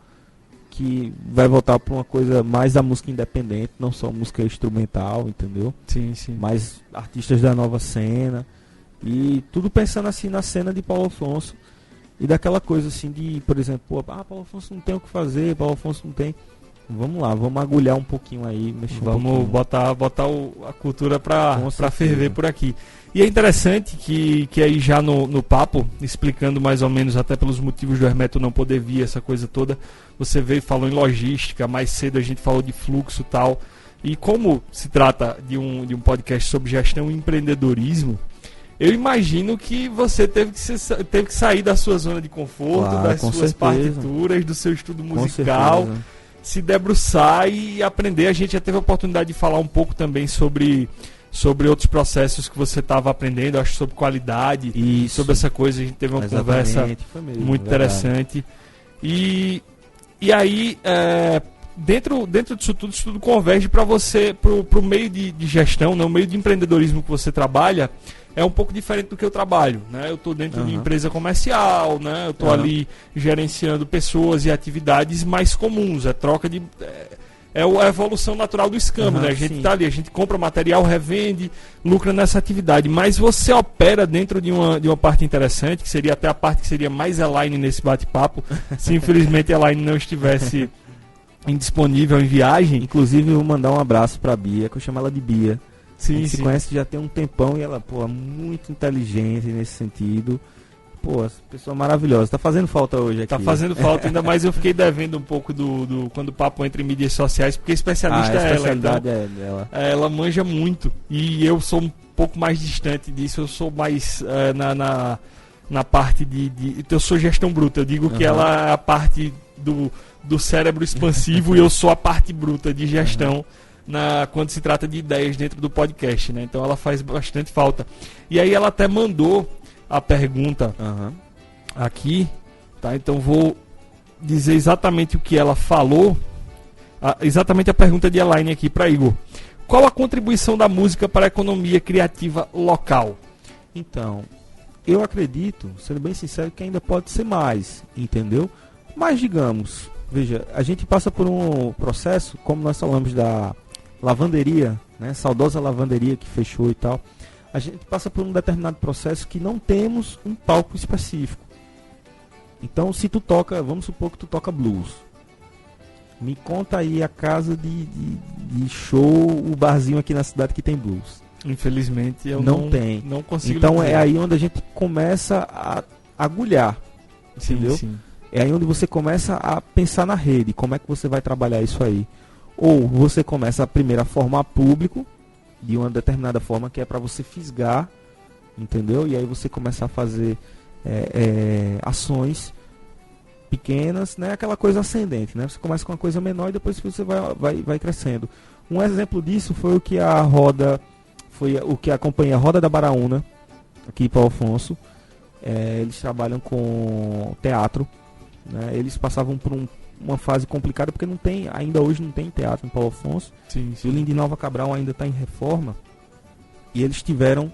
que vai voltar para uma coisa mais da música independente, não só música instrumental, entendeu? Sim, sim. Mas artistas da nova cena. E tudo pensando assim na cena de Paulo Afonso. E daquela coisa assim de, por exemplo, pô, Paulo Afonso não tem o que fazer, Paulo Afonso não tem. Vamos lá, vamos agulhar um pouquinho aí, mexer vamos botar a cultura para ferver por aqui. E é interessante que aí já no papo, explicando mais ou menos até pelos motivos do Hermeto não poder vir, essa coisa toda, você veio e falou em logística, mais cedo a gente falou de fluxo e tal. E como se trata de um podcast sobre gestão e empreendedorismo, eu imagino que você teve que sair da sua zona de conforto, das suas partituras, do seu estudo musical, se debruçar e aprender. A gente já teve a oportunidade de falar um pouco também sobre outros processos que você estava aprendendo, acho, sobre qualidade, sobre essa coisa. A gente teve uma conversa muito interessante. E aí, dentro disso tudo, isso tudo converge para você, para o meio de gestão, né, o meio de empreendedorismo que você trabalha. É um pouco diferente do que eu trabalho, né? Eu estou dentro de empresa comercial, né? Eu estou ali gerenciando pessoas e atividades mais comuns. É troca de... É a evolução natural do escambo, né? A gente está ali, a gente compra material, revende, lucra nessa atividade. Mas você opera dentro de uma parte interessante, que seria até a parte que seria mais Elaine nesse bate-papo, se infelizmente a Elaine não estivesse indisponível em viagem. Inclusive, eu vou mandar um abraço para a Bia, que eu chamo ela de Bia. Sim, a gente se conhece já tem um tempão e ela, pô, é muito inteligente nesse sentido. Pô, pessoa maravilhosa. Tá fazendo falta hoje aqui. Tá fazendo falta, ainda mais eu fiquei devendo um pouco do quando o papo entra em mídias sociais, porque especialista é ela, então. É dela. Ela manja muito e eu sou um pouco mais distante disso, eu sou mais na parte eu sou gestão bruta, eu digo que ela é a parte do cérebro expansivo e eu sou a parte bruta de gestão. Quando se trata de ideias dentro do podcast, né? Então ela faz bastante falta. E aí ela até mandou a pergunta aqui, tá? Então vou dizer exatamente o que ela falou, exatamente a pergunta de Elaine aqui para Igor. Qual a contribuição da música para a economia criativa local? Então, eu acredito, sendo bem sincero, que ainda pode ser mais, entendeu? Mas digamos, veja, a gente passa por um processo, como nós falamos da lavanderia, né, saudosa lavanderia que fechou e tal, a gente passa por um determinado processo que não temos um palco específico. Então, se tu toca, vamos supor que tu toca blues, me conta aí a casa de show, o barzinho aqui na cidade que tem blues. Infelizmente eu não consigo. Então é aí onde a gente começa a agulhar, entendeu? Sim. É aí onde você começa a pensar na rede, como é que você vai trabalhar isso aí. Ou você começa primeiro a formar público de uma determinada forma que é para você fisgar, entendeu? E aí você começa a fazer ações pequenas, né? Aquela coisa ascendente, né? Você começa com uma coisa menor e depois você vai crescendo. Um exemplo disso foi o que a companhia Roda da Baraúna, aqui para Alfonso, eles trabalham com teatro, né? Eles passavam por uma fase complicada porque ainda hoje não tem teatro em Paulo Afonso. Sim. E o Lindinova Cabral ainda está em reforma e eles tiveram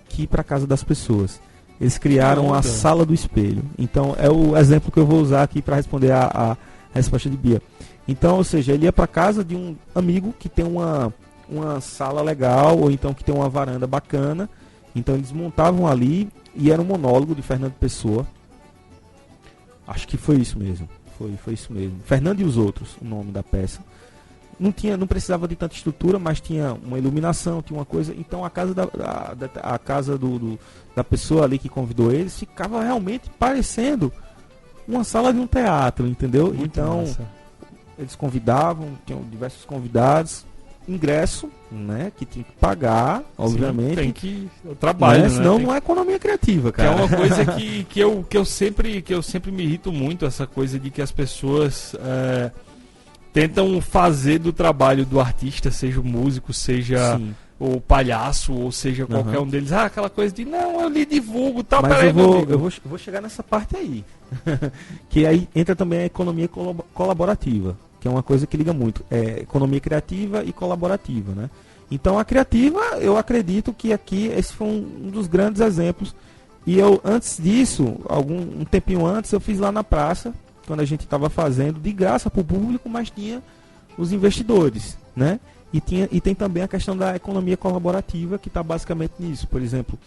que ir para a casa das pessoas. Eles criaram a Sala do Espelho. Então é o exemplo que eu vou usar aqui para responder a resposta de Bia. Então, ou seja, ele ia para casa de um amigo que tem uma sala legal ou então que tem uma varanda bacana. Então eles montavam ali e era um monólogo de Fernando Pessoa. Acho que foi isso mesmo. Foi isso mesmo. Fernando e os Outros, o nome da peça. Não precisava de tanta estrutura, mas tinha uma iluminação, tinha uma coisa. Então a casa a casa da pessoa ali que convidou eles ficava realmente parecendo uma sala de um teatro, entendeu? Muito então massa. eles convidavam, tinham diversos convidados, ingresso, né, que tinha que pagar, obviamente. Sim, tem que o trabalho, né? Senão Tem não é economia criativa, que cara. é uma coisa que eu sempre me irrito muito, essa coisa de que as pessoas tentam fazer do trabalho do artista, seja o músico, seja Sim. o palhaço, ou seja qualquer um deles, aquela coisa de não, eu lhe divulgo, tal, Mas peraí, meu amigo. eu vou chegar nessa parte aí. Que aí entra também a economia colaborativa, que é uma coisa que liga muito. É economia criativa e colaborativa, né? Então a criativa, eu acredito que aqui esse foi um dos grandes exemplos. E eu, antes disso, um tempinho antes, eu fiz lá na praça, quando a gente estava fazendo, de graça para o público, mas tinha os investidores, né? E tem também a questão da economia colaborativa, que está basicamente nisso. Por exemplo,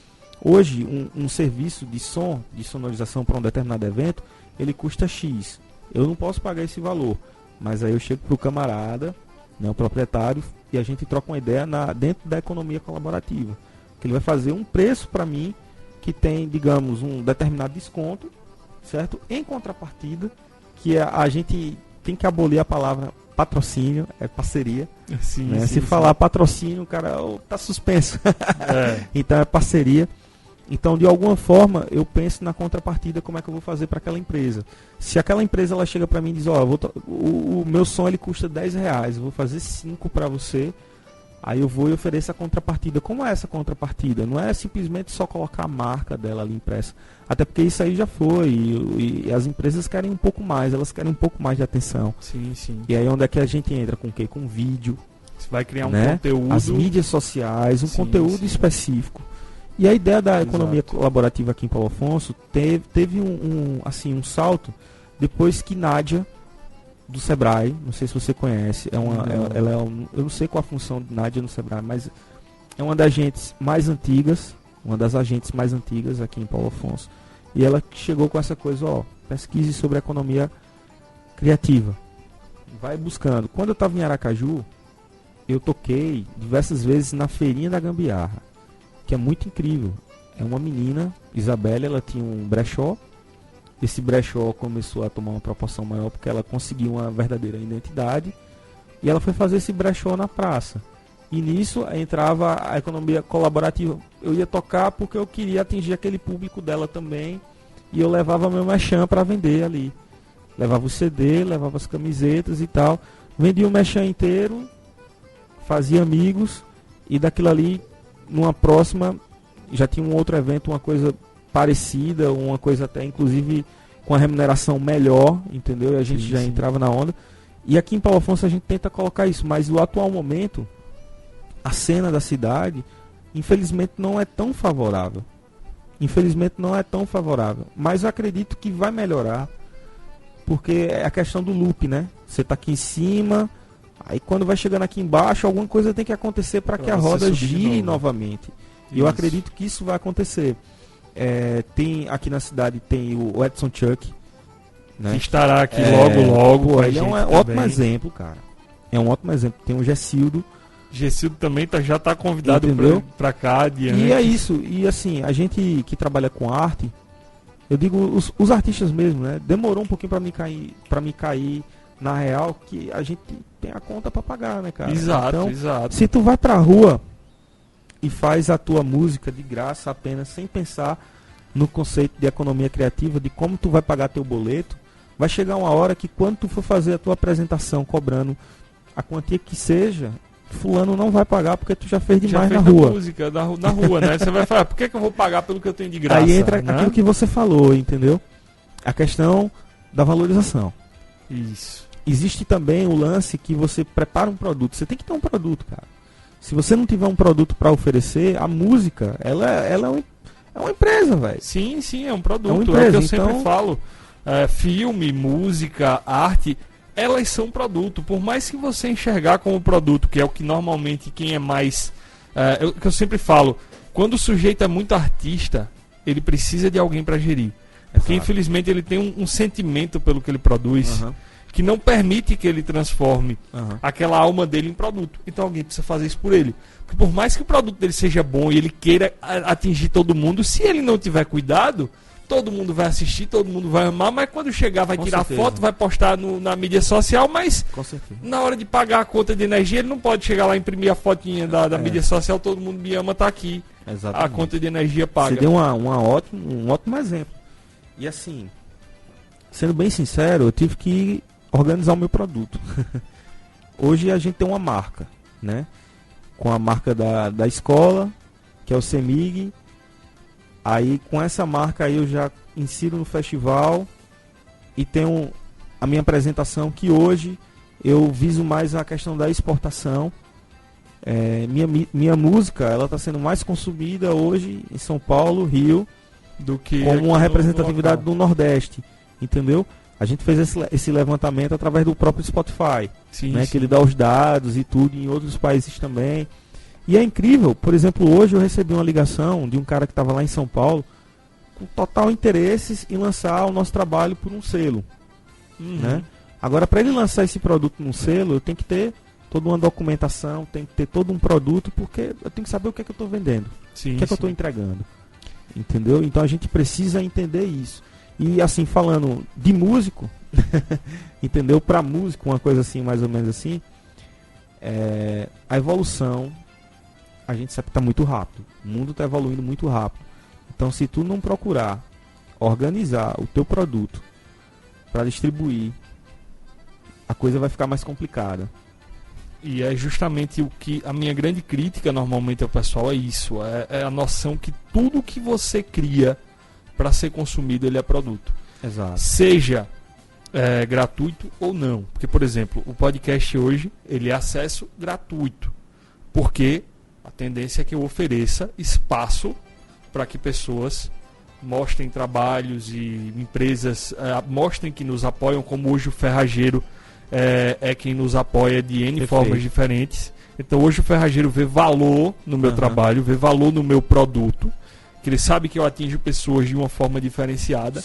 hoje um serviço de som, de sonorização para um determinado evento, ele custa X. Eu não posso pagar esse valor, mas aí eu chego para o camarada, né, o proprietário, e a gente troca uma ideia dentro da economia colaborativa. Que ele vai fazer um preço para mim que tem, digamos, um determinado desconto, certo? Em contrapartida, que a gente tem que abolir a palavra patrocínio, é parceria. Sim, Né? sim, Se falar patrocínio, o cara tá suspenso. É. Então é parceria. Então, de alguma forma, eu penso na contrapartida, como é que eu vou fazer para aquela empresa. Se aquela empresa ela chega para mim e diz, o meu som ele custa R$10, eu vou fazer 5 para você, aí eu vou e ofereço a contrapartida. Como é essa contrapartida? Não é simplesmente só colocar a marca dela ali impressa. Até porque isso aí já foi, e as empresas querem um pouco mais, elas querem um pouco mais de atenção. Sim, sim. E aí onde é que a gente entra? Com o quê? Com vídeo. Você vai criar um Né? conteúdo. As mídias sociais, um Sim, conteúdo sim. específico. E a ideia da Exato. economia colaborativa aqui em Paulo Afonso teve um salto depois que Nádia, do Sebrae, não sei se você conhece, eu não sei qual a função de Nádia no Sebrae, mas é uma das agentes mais antigas, aqui em Paulo Afonso. E ela chegou com essa coisa, pesquise sobre a economia criativa. Vai buscando. Quando eu estava em Aracaju, eu toquei diversas vezes na Feirinha da Gambiarra, que é muito incrível. É uma menina, Isabelle, ela tinha um brechó. Esse brechó começou a tomar uma proporção maior porque ela conseguiu uma verdadeira identidade. E ela foi fazer esse brechó na praça. E nisso entrava a economia colaborativa. Eu ia tocar porque eu queria atingir aquele público dela também. E eu levava meu merchan para vender ali. Levava o CD, levava as camisetas e tal. Vendia o merchan inteiro, fazia amigos. E daquilo ali, numa próxima, já tinha um outro evento, uma coisa parecida, uma coisa até inclusive com a remuneração melhor, entendeu? E a gente já entrava na onda. E aqui em Paulo Afonso a gente tenta colocar isso, mas no atual momento, a cena da cidade, infelizmente não é tão favorável. Mas eu acredito que vai melhorar, porque é a questão do loop, né? Você tá aqui em cima, aí quando vai chegando aqui embaixo, alguma coisa tem que acontecer para que a roda gire novamente. E eu acredito que isso vai acontecer. Tem aqui na cidade tem o Edson Chuck, né? Que estará aqui logo. Pô, ele é um ótimo exemplo, cara. É um ótimo exemplo. Tem o Gessildo. Gessildo também já está convidado para cá adiante. E é isso. E assim, a gente que trabalha com arte, eu digo os artistas mesmo, né? Demorou um pouquinho para me cair na real que a gente tem a conta para pagar, né, cara? Exato. Se tu vai pra rua e faz a tua música de graça apenas sem pensar no conceito de economia criativa, de como tu vai pagar teu boleto, vai chegar uma hora que quando tu for fazer a tua apresentação cobrando a quantia que seja, fulano não vai pagar porque tu já fez demais na rua. Música na rua, né? Você vai falar, por que eu vou pagar pelo que eu tenho de graça? Aí entra né? aquilo que você falou, entendeu? A questão da valorização. Isso. Existe também o lance que você prepara um produto. Você tem que ter um produto, cara. Se você não tiver um produto para oferecer, a música, ela é uma empresa, velho. Sim, é um produto. É uma empresa, o que eu sempre falo. Filme, música, arte, elas são produto. Por mais que você enxergar como produto, que é o que normalmente quem é mais... que eu sempre falo, quando o sujeito é muito artista, ele precisa de alguém para gerir. Porque infelizmente ele tem um sentimento pelo que ele produz que não permite que ele transforme aquela alma dele em produto. Então alguém precisa fazer isso por ele. Porque por mais que o produto dele seja bom e ele queira atingir todo mundo, se ele não tiver cuidado, todo mundo vai assistir, todo mundo vai amar, mas quando chegar vai tirar foto, vai postar na mídia social, mas na hora de pagar a conta de energia, ele não pode chegar lá e imprimir a fotinha da mídia social, todo mundo me ama, tá aqui. Exatamente. A conta de energia paga. Você deu um ótimo exemplo. E assim, sendo bem sincero, eu tive que organizar o meu produto. Hoje a gente tem uma marca, né? Com a marca da escola, que é o CEMIG. Aí com essa marca aí eu já insiro no festival e tenho a minha apresentação, que hoje eu viso mais a questão da exportação. Minha música, ela está sendo mais consumida hoje em São Paulo, Rio, do que como uma representatividade do Nordeste, entendeu? A gente fez esse levantamento através do próprio Spotify, né, que ele dá os dados e tudo, em outros países também. E é incrível, por exemplo, hoje eu recebi uma ligação de um cara que estava lá em São Paulo, com total interesse em lançar o nosso trabalho por um selo. Né? Agora, para ele lançar esse produto num selo, eu tenho que ter toda uma documentação, tem que ter todo um produto, porque eu tenho que saber o que é que eu estou vendendo, o que é que eu estou entregando. Entendeu? Então a gente precisa entender isso. E assim, falando de músico, entendeu? Para músico, uma coisa assim, mais ou menos assim, a evolução, a gente sabe que está muito rápido. O mundo está evoluindo muito rápido. Então, se tu não procurar organizar o teu produto para distribuir, a coisa vai ficar mais complicada. E é justamente o que a minha grande crítica normalmente ao pessoal é isso. É a noção que tudo que você cria para ser consumido, ele é produto. Exato. Seja gratuito ou não. Porque, por exemplo, o podcast hoje, ele é acesso gratuito. Porque a tendência é que eu ofereça espaço para que pessoas mostrem trabalhos e empresas mostrem que nos apoiam, como hoje o Ferrageiro é quem nos apoia de N formas diferentes. Então hoje o Ferrageiro vê valor no meu trabalho, vê valor no meu produto, que ele sabe que eu atinjo pessoas de uma forma diferenciada,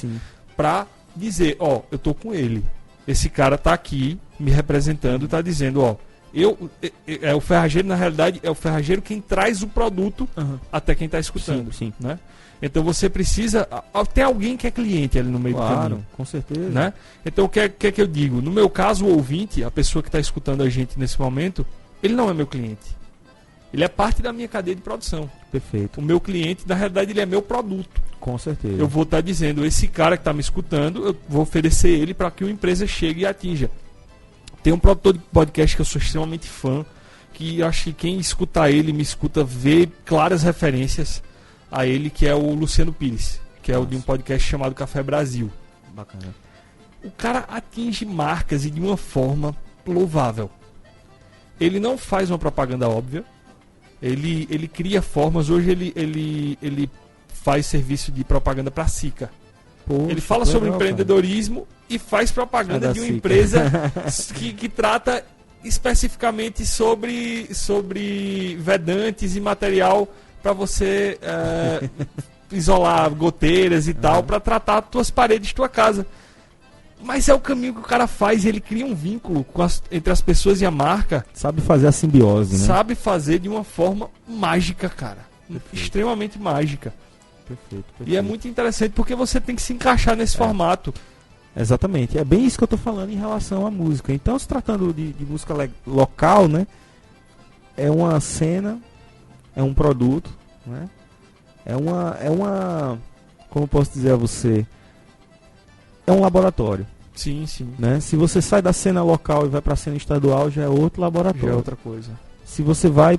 para dizer, eu tô com ele. Esse cara tá aqui me representando, tá dizendo, o Ferrageiro, na realidade, é o Ferrageiro quem traz o produto até quem está escutando. Né? Então você precisa ter alguém que é cliente ali no meio do caminho. Com certeza. Né? Então o que é que eu digo? No meu caso, o ouvinte, a pessoa que está escutando a gente nesse momento, ele não é meu cliente. Ele é parte da minha cadeia de produção. Perfeito. O meu cliente, na realidade, ele é meu produto. Com certeza. Eu vou estar dizendo, esse cara que está me escutando, eu vou oferecer ele para que uma empresa chegue e atinja. Tem um produtor de podcast que eu sou extremamente fã, que acho que quem escuta ele, me escuta, vê claras referências a ele, que é o Luciano Pires, que é o de um podcast chamado Café Brasil. Bacana. O cara atinge marcas e de uma forma louvável. Ele não faz uma propaganda óbvia, ele cria formas. Hoje ele faz serviço de propaganda para a Sica. Poxa, ele fala sobre empreendedorismo e faz propaganda de uma empresa que trata especificamente sobre vedantes e material para você isolar goteiras e tal, para tratar as tuas paredes de tua casa. Mas é o caminho que o cara faz, ele cria um vínculo entre as pessoas e a marca. Sabe fazer a simbiose, né? Sabe fazer de uma forma mágica, cara. Perfeito. Extremamente mágica. Perfeito. E é muito interessante porque você tem que se encaixar nesse formato. Exatamente. É bem isso que eu estou falando em relação à música. Então, se tratando de música local, né? É uma cena, é um produto, né? É uma como eu posso dizer a você? É um laboratório. Sim. Né? Se você sai da cena local e vai para a cena estadual, já é outro laboratório. Já é outra coisa. Se você vai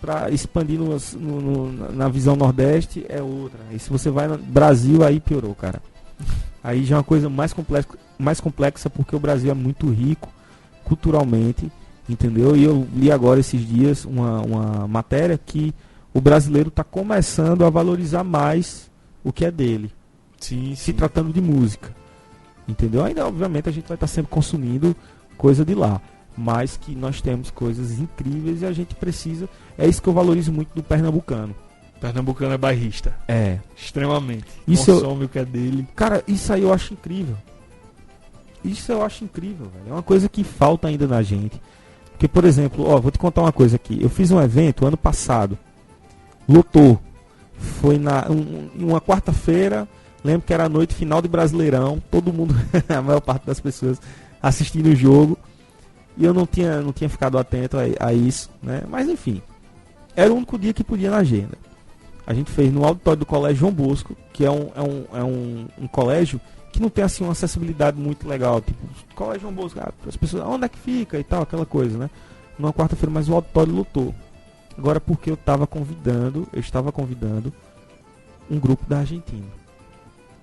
para expandir na visão Nordeste, é outra. E se você vai no Brasil, aí piorou, cara. Aí já é uma coisa mais complexa, porque o Brasil é muito rico culturalmente, entendeu? E eu li agora esses dias uma matéria que o brasileiro está começando a valorizar mais o que é dele. Sim. Se tratando de música. Entendeu? Ainda, obviamente, a gente vai estar sempre consumindo coisa de lá. Mas que nós temos coisas incríveis e a gente precisa. É isso que eu valorizo muito do pernambucano. Pernambucano é bairrista. É. Extremamente. Isso Consome o que é dele. Cara, isso aí eu acho incrível. Isso eu acho incrível, velho. É uma coisa que falta ainda na gente. Porque, por exemplo, vou te contar uma coisa aqui. Eu fiz um evento ano passado. Lotou. Foi em uma quarta-feira. Lembro que era a noite final de Brasileirão. Todo mundo, a maior parte das pessoas, assistindo o jogo. E eu não tinha ficado atento a isso, né? Mas enfim. Era o único dia que podia na agenda. A gente fez no auditório do Colégio João Bosco, que é um colégio que não tem assim uma acessibilidade muito legal. Tipo, Colégio João Bosco, as pessoas, onde é que fica e tal, aquela coisa, né? Numa quarta-feira, mas o auditório lotou. Agora porque eu estava convidando um grupo da Argentina.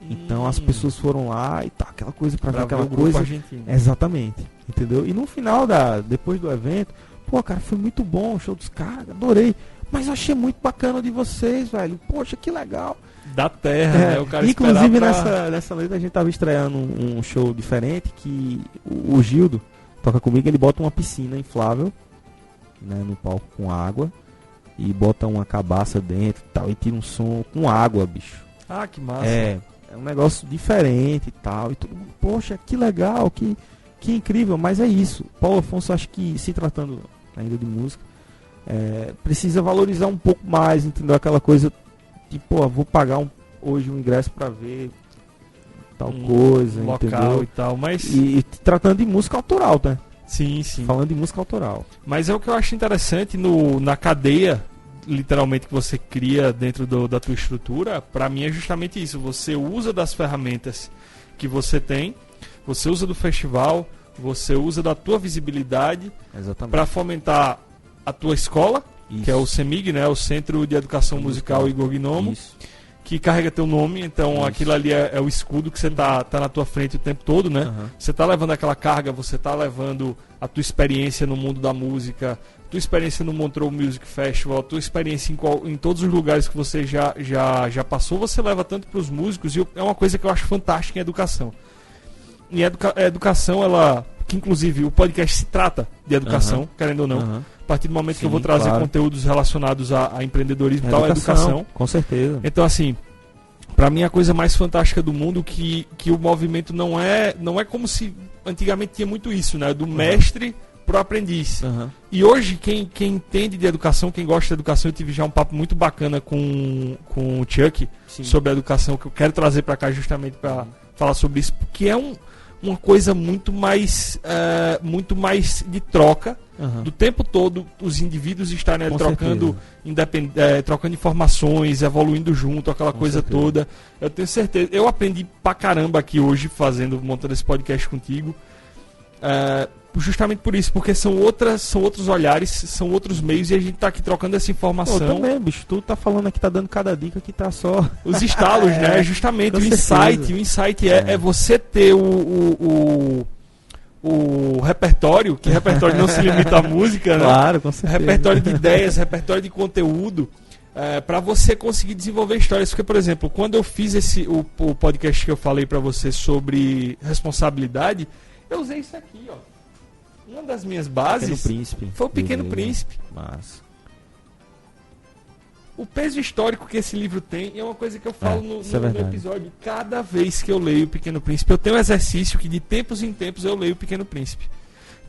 Então as pessoas foram lá e tal, aquela coisa pra ver aquela coisa. Argentino. Exatamente, entendeu? E no final, depois do evento, pô, cara, foi muito bom o show dos caras, adorei. Mas eu achei muito bacana de vocês, velho. Poxa, que legal. Da terra, né? O cara inclusive nessa noite a gente tava estreando um show diferente que o Gildo toca comigo, ele bota uma piscina inflável, né, no palco com água e bota uma cabaça dentro e tal, e tira um som com água, bicho. Ah, que massa. É um negócio diferente e tal, e todo mundo, poxa, que legal, que incrível, mas é isso. Paulo Afonso, acho que se tratando ainda de música, precisa valorizar um pouco mais, entendeu? Aquela coisa de, pô, vou pagar hoje um ingresso pra ver tal coisa, local, entendeu? E tal, mas... E tratando de música autoral, né? Sim, sim. Falando de música autoral. Mas é o que eu acho interessante na cadeia, literalmente, que você cria dentro da tua estrutura, pra mim é justamente isso. Você usa das ferramentas que você tem, você usa do festival, você usa da tua visibilidade para fomentar a tua escola, isso, que é o CEMIG, né, o Centro de Educação Musical Igor Gnomo, que carrega teu nome, então isso, aquilo ali é o escudo que você tá na tua frente o tempo todo, né? Uhum. Você tá levando aquela carga, você tá levando a tua experiência no mundo da música, tua experiência no Montreux Music Festival, tua experiência em todos os lugares que você já passou, você leva tanto para os músicos, e é uma coisa que eu acho fantástica em educação. E a educação, que inclusive o podcast se trata de educação, querendo ou não. A partir do momento que eu vou trazer conteúdos relacionados a empreendedorismo e tal, é educação. Com certeza. Então, assim, pra mim a coisa mais fantástica do mundo que o movimento não é como se antigamente tinha muito isso, né? Do mestre pro aprendiz. E hoje, quem entende de educação, quem gosta de educação, eu tive já um papo muito bacana com o Chuck sobre a educação, que eu quero trazer pra cá justamente pra falar sobre isso, porque é uma coisa muito mais de troca, do tempo todo os indivíduos estarem ali trocando informações, evoluindo junto, aquela coisa toda. Eu tenho certeza, eu aprendi pra caramba aqui hoje montando esse podcast contigo, justamente por isso, porque são outros olhares, são outros meios, e a gente tá aqui trocando essa informação. Eu também, bicho, tu tá falando aqui, tá dando cada dica que tá só... Os estalos, né? Justamente, o insight é você ter o repertório, que repertório não se limita à música, né? Claro, com certeza. Repertório de ideias, repertório de conteúdo, para você conseguir desenvolver histórias. Porque, por exemplo, quando eu fiz o podcast que eu falei para você sobre responsabilidade, eu usei isso aqui, ó. Uma das minhas bases foi o Pequeno Príncipe. Mas... O peso histórico que esse livro tem é uma coisa que eu falo no episódio. Cada vez que eu leio o Pequeno Príncipe, eu tenho um exercício que de tempos em tempos eu leio o Pequeno Príncipe.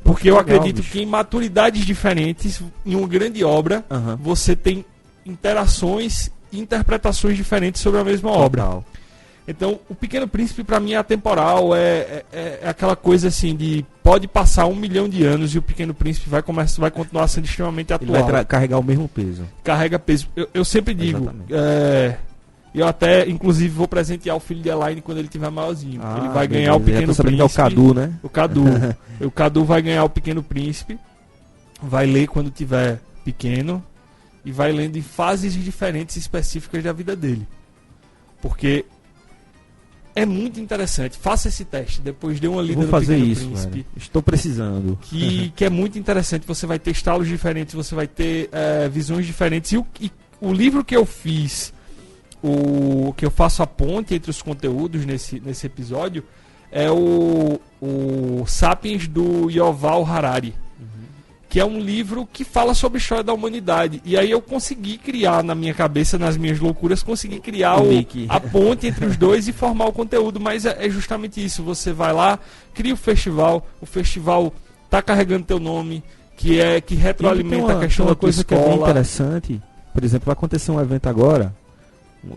Porque eu acredito que em maturidades diferentes, em uma grande obra, você tem interações e interpretações diferentes sobre a mesma obra. Então, o Pequeno Príncipe pra mim é atemporal, é aquela coisa assim de pode passar 1 milhão de anos e o Pequeno Príncipe vai continuar sendo extremamente atual. Ele vai carregar o mesmo peso. Carrega peso. Eu sempre digo, eu até, inclusive, vou presentear o filho de Elaine quando ele tiver maiorzinho. Ele vai ganhar o Pequeno Príncipe. Que é o Cadu, né? O Cadu. O Cadu vai ganhar o Pequeno Príncipe, vai ler quando tiver pequeno e vai lendo em fases diferentes específicas da vida dele. Porque é muito interessante. Faça esse teste. Depois dê uma lida no Pequeno Príncipe. Velho. Estou precisando. Que é muito interessante. Você vai ter estalos diferentes, você vai ter visões diferentes. E o livro que eu fiz, que eu faço a ponte entre os conteúdos nesse episódio, é o Sapiens do Yuval Harari. que é um livro que fala sobre a história da humanidade. E aí eu consegui criar na minha cabeça, nas minhas loucuras, consegui criar a ponte entre os dois e formar o conteúdo. Mas é justamente isso, você vai lá, cria o festival tá carregando teu nome, que retroalimenta a questão da tua coisa escola. Que é bem interessante, por exemplo, vai acontecer um evento agora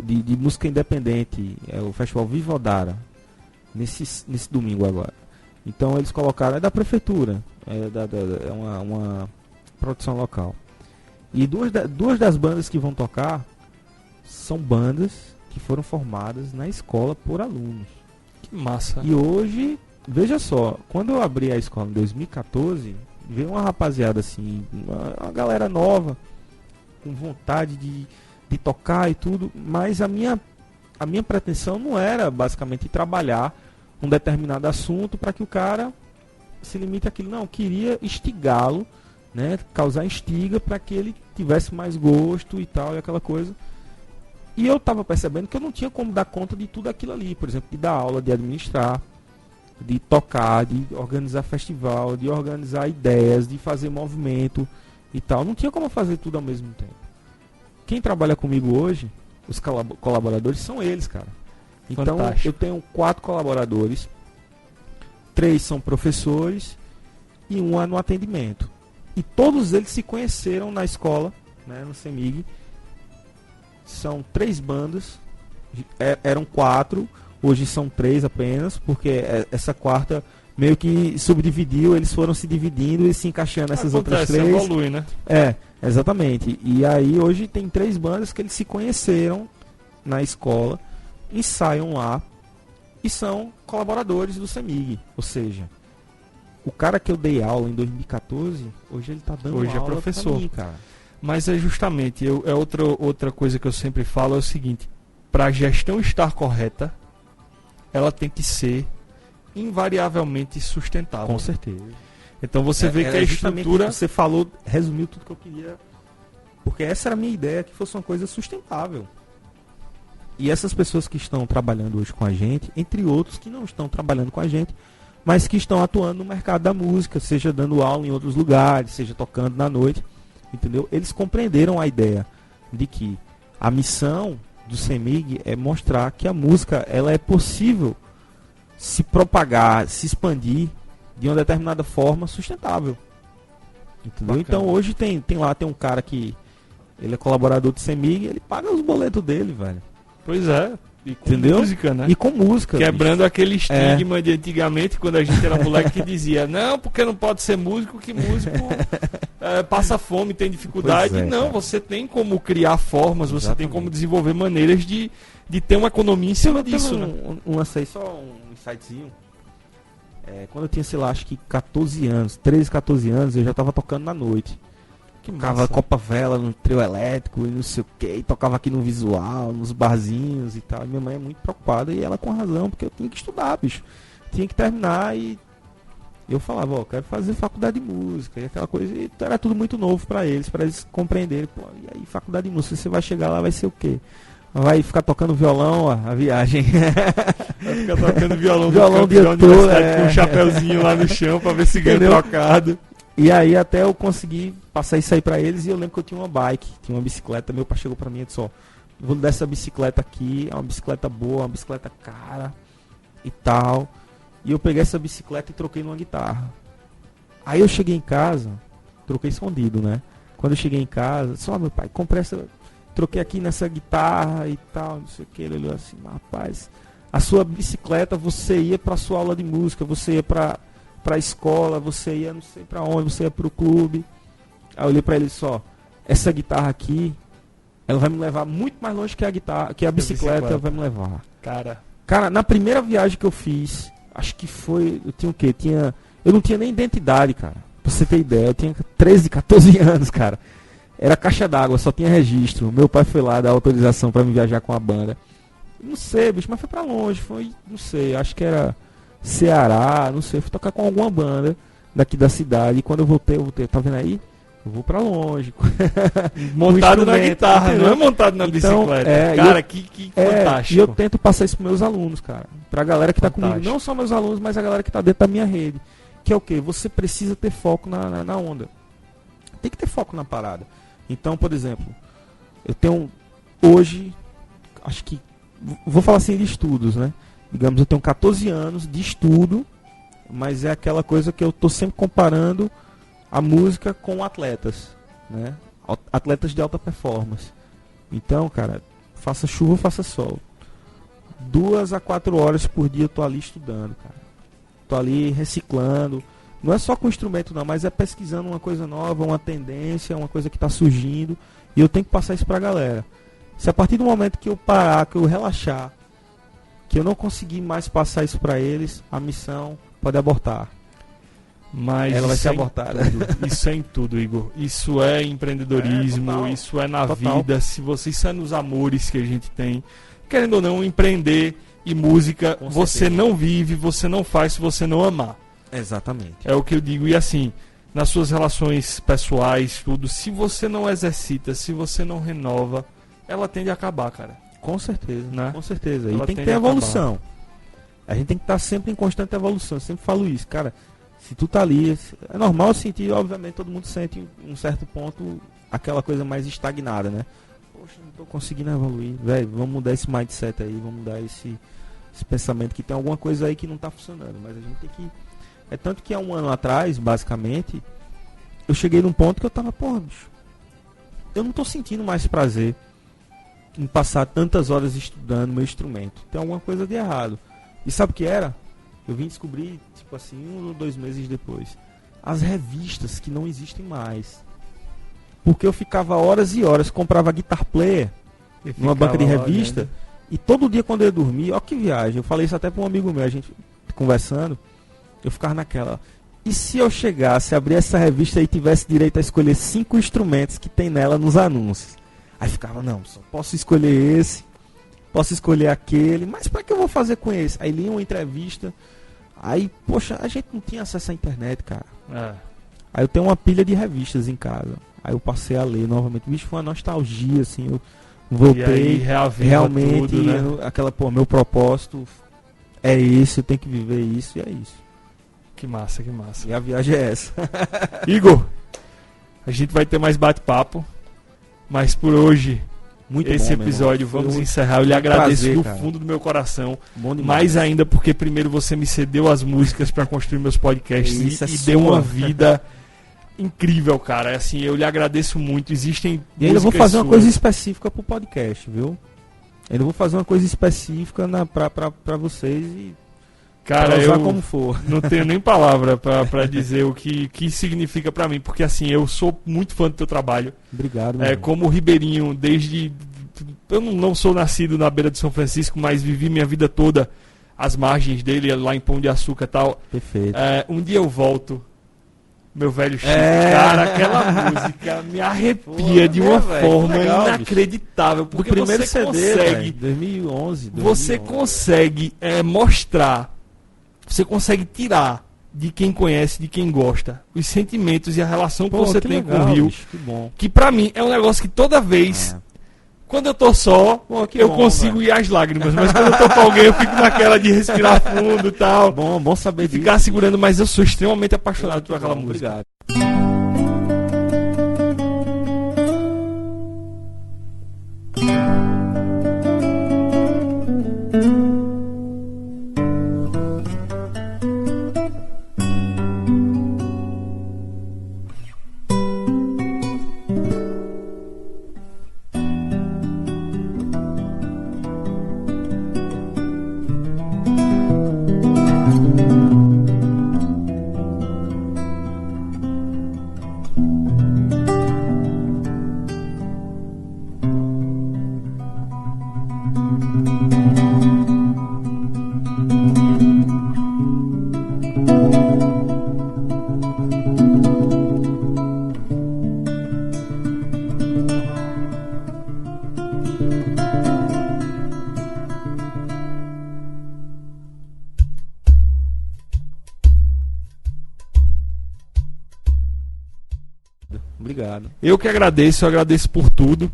de música independente, é o Festival Viva Odara, nesse domingo agora. Então eles colocaram, é da prefeitura, é uma produção local. E duas das bandas que vão tocar são bandas que foram formadas na escola por alunos. Que massa. E hoje, veja só, quando eu abri a escola em 2014, veio uma rapaziada assim, uma galera nova, com vontade de tocar e tudo, mas a minha pretensão não era basicamente trabalhar um determinado assunto para que o cara se limite àquilo. Não, eu queria instigá-lo, né, causar instiga para que ele tivesse mais gosto e tal, e aquela coisa. E eu estava percebendo que eu não tinha como dar conta de tudo aquilo ali, por exemplo, de dar aula, de administrar, de tocar, de organizar festival, de organizar ideias, de fazer movimento e tal. Não tinha como fazer tudo ao mesmo tempo. Quem trabalha comigo hoje, os colaboradores, são eles, cara. Então, fantástico. eu tenho 4 colaboradores, 3 são professores e 1 é no atendimento. E todos eles se conheceram na escola, né, no CEMIG. São 3 bandas, eram 4, hoje são 3 apenas, porque essa quarta meio que subdividiu, eles foram se dividindo e se encaixando nessas outras 3. Evolui, né? Exatamente. E aí hoje tem 3 bandas que eles se conheceram na escola, ensaiam lá e são colaboradores do CEMIG. Ou seja, o cara que eu dei aula em 2014, hoje ele está dando hoje aula é professor. pra mim, cara. Mas é justamente, outra coisa que eu sempre falo é o seguinte, para a gestão estar correta, ela tem que ser invariavelmente sustentável. Com certeza. Então você vê que a estrutura... Você falou, resumiu tudo que eu queria, porque essa era a minha ideia, que fosse uma coisa sustentável. E essas pessoas que estão trabalhando hoje com a gente, entre outros que não estão trabalhando com a gente, mas que estão atuando no mercado da música, seja dando aula em outros lugares, seja tocando na noite, entendeu? Eles compreenderam a ideia de que a missão do CEMIG é mostrar que a música ela é possível se propagar, se expandir de uma determinada forma sustentável. Entendeu? Então hoje tem um cara que ele é colaborador do CEMIG, ele paga os boletos dele, velho. Pois é. E com entendeu? Música, né? E com música. Quebrando bicho. Aquele estigma de antigamente, quando a gente era moleque, que dizia, não, porque não pode ser músico, que músico passa fome, tem dificuldade. Não, cara. Você tem como criar formas, você Exatamente. tem como desenvolver maneiras de ter uma economia em cima disso. Né? Só um insightzinho. Quando eu tinha, sei lá, acho que 14 anos, 13, 14 anos, eu já tava tocando na noite. Tocava Copa Vela no trio elétrico e não sei o que, tocava aqui no visual, nos barzinhos e tal. E minha mãe é muito preocupada e ela com razão, porque eu tinha que estudar, bicho. Tinha que terminar e eu falava, ó, quero fazer faculdade de música e aquela coisa. E era tudo muito novo pra eles compreenderem. Pô, e aí, faculdade de música, você vai chegar lá, vai ser o quê? Vai ficar tocando violão, ó, a viagem. Vai ficar tocando violão o dia todo, com um chapéuzinho lá no chão pra ver se ganha trocado. E aí até eu consegui passar isso aí pra eles e eu lembro que eu tinha uma bike, tinha uma bicicleta, meu pai chegou pra mim e disse, ó, vou dar essa bicicleta aqui, é uma bicicleta boa, uma bicicleta cara e tal. E eu peguei essa bicicleta e troquei numa guitarra. Aí eu cheguei em casa, troquei escondido, né? Quando eu cheguei em casa, só meu pai, comprei essa, troquei aqui nessa guitarra e tal, não sei o que, ele olhou assim, rapaz, a sua bicicleta, você ia pra sua aula de música, você ia pra escola, você ia não sei pra onde, você ia pro clube. Aí eu olhei pra ele só, essa guitarra aqui, ela vai me levar muito mais longe que a guitarra, que a bicicleta vai me levar. Cara, na primeira viagem que eu fiz, acho que foi, eu tinha o quê? Eu não tinha nem identidade, cara. Pra você ter ideia, eu tinha 13, 14 anos, cara. Era caixa d'água, só tinha registro. Meu pai foi lá dar autorização pra me viajar com a banda. Não sei, bicho, mas foi pra longe, não sei, acho que era Ceará, não sei, fui tocar com alguma banda daqui da cidade. E quando eu voltei, tá vendo aí? Eu vou pra longe. Montado na guitarra, entendeu? Não é montado na bicicleta. Cara, que fantástico. E eu tento passar isso pros meus alunos, cara. Pra galera que tá comigo, não só meus alunos, mas a galera que tá dentro da minha rede. Que é o quê? Você precisa ter foco na onda. tem que ter foco na parada. Então, por exemplo, eu tenho hoje, acho que, vou falar assim de estudos, né? Digamos, eu tenho 14 anos de estudo, mas é aquela coisa que eu tô sempre comparando a música com atletas, né? Atletas de alta performance. Então, cara, faça chuva, faça sol. 2 a 4 horas por dia eu tô ali estudando, cara. Tô ali reciclando. Não é só com instrumento não, mas é pesquisando uma coisa nova, uma tendência, uma coisa que tá surgindo. E eu tenho que passar isso pra galera. Se a partir do momento que eu parar, que eu relaxar, que eu não conseguir mais passar isso pra eles, a missão pode abortar. Mas ela vai ser abortada. Isso é em tudo, Igor. Isso é empreendedorismo, isso é na vida. Se você, isso é nos amores que a gente tem. Querendo ou não, empreender e música, você não vive, você não faz se você não amar. Exatamente. É o que eu digo. E assim, nas suas relações pessoais, tudo, se você não exercita, se você não renova, ela tende a acabar, cara. Com certeza, né? Com certeza. Ela e tem que ter evolução. A gente tem que estar sempre em constante evolução. Eu sempre falo isso, cara. Se tu tá ali, é normal sentir, obviamente todo mundo sente em um certo ponto aquela coisa mais estagnada, né? Poxa, não tô conseguindo evoluir, velho, vamos mudar esse mindset aí, vamos mudar esse pensamento que tem alguma coisa aí que não tá funcionando, mas a gente tem que... É tanto que há um ano atrás, basicamente, eu cheguei num ponto que eu tava, porra, bicho, eu não tô sentindo mais prazer em passar tantas horas estudando meu instrumento, tem alguma coisa de errado. E sabe o que era? Eu vim descobrir, tipo assim, 1 ou 2 meses depois. As revistas que não existem mais. Porque eu ficava horas e horas, comprava Guitar Player numa banca de revista. Olhando. E todo dia quando eu ia dormir, ó que viagem. Eu falei isso até para um amigo meu, a gente conversando. Eu ficava naquela. E se eu chegasse, abrir essa revista e tivesse direito a escolher 5 instrumentos que tem nela nos anúncios? Aí ficava, não, só posso escolher esse. Posso escolher aquele, mas para que eu vou fazer com esse? Aí li uma entrevista, aí, poxa, a gente não tinha acesso à internet, cara. Aí eu tenho uma pilha de revistas em casa. Aí eu passei a ler novamente. Bicho, foi uma nostalgia, assim, eu voltei, realmente, tudo, né? Aquela, pô, meu propósito é esse, eu tenho que viver isso, e é isso. Que massa, que massa. E a viagem é essa. Igor, a gente vai ter mais bate-papo, mas por hoje... Muito esse bom, episódio, vamos encerrar. Eu lhe agradeço do fundo do meu coração. Mais ainda porque primeiro você me cedeu as músicas para construir meus podcasts e deu uma vida incrível, cara. Assim, eu lhe agradeço muito. Existem e ainda vou fazer uma coisa específica pro podcast, viu? Ainda vou fazer uma coisa específica para vocês e cara, eu como for. Não tenho nem palavra para dizer o que significa para mim, porque assim, eu sou muito fã do teu trabalho. Obrigado. Como o Ribeirinho, desde... Eu não sou nascido na beira de São Francisco, mas vivi minha vida toda às margens dele, lá em Pão de Açúcar e tal. Perfeito. Um dia eu volto, meu velho Chico, cara, aquela música me arrepia de uma forma legal, inacreditável, porque do primeiro você CD, consegue... 2011. Você consegue mostrar, você consegue tirar de quem conhece, de quem gosta, os sentimentos e a relação que você tem com o Rio. Bicho, que pra mim é um negócio que toda vez, quando eu tô só, eu consigo ir às lágrimas. Mas quando eu tô com alguém, eu fico naquela de respirar fundo e tal. Bom saber disso. Ficar segurando, mas eu sou extremamente apaixonado por aquela música. Obrigado. Obrigado. Eu que agradeço, por tudo.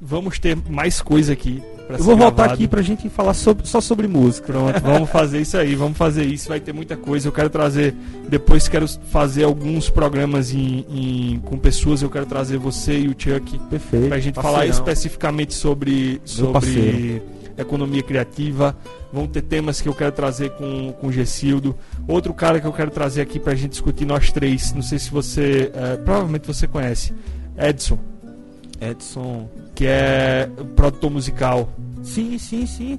vamos ter mais coisa aqui. Eu vou voltar aqui pra gente falar só sobre música. Pronto, vamos fazer isso aí, vamos fazer isso, vai ter muita coisa. Eu quero trazer, depois quero fazer alguns programas com pessoas, eu quero trazer você e o Chuck. Perfeito. Pra gente falar especificamente sobre economia criativa. Vão ter temas que eu quero trazer com o Gessildo. Outro cara que eu quero trazer aqui pra gente discutir nós três, não sei se você, provavelmente você conhece, Edson, que é produtor musical. Sim,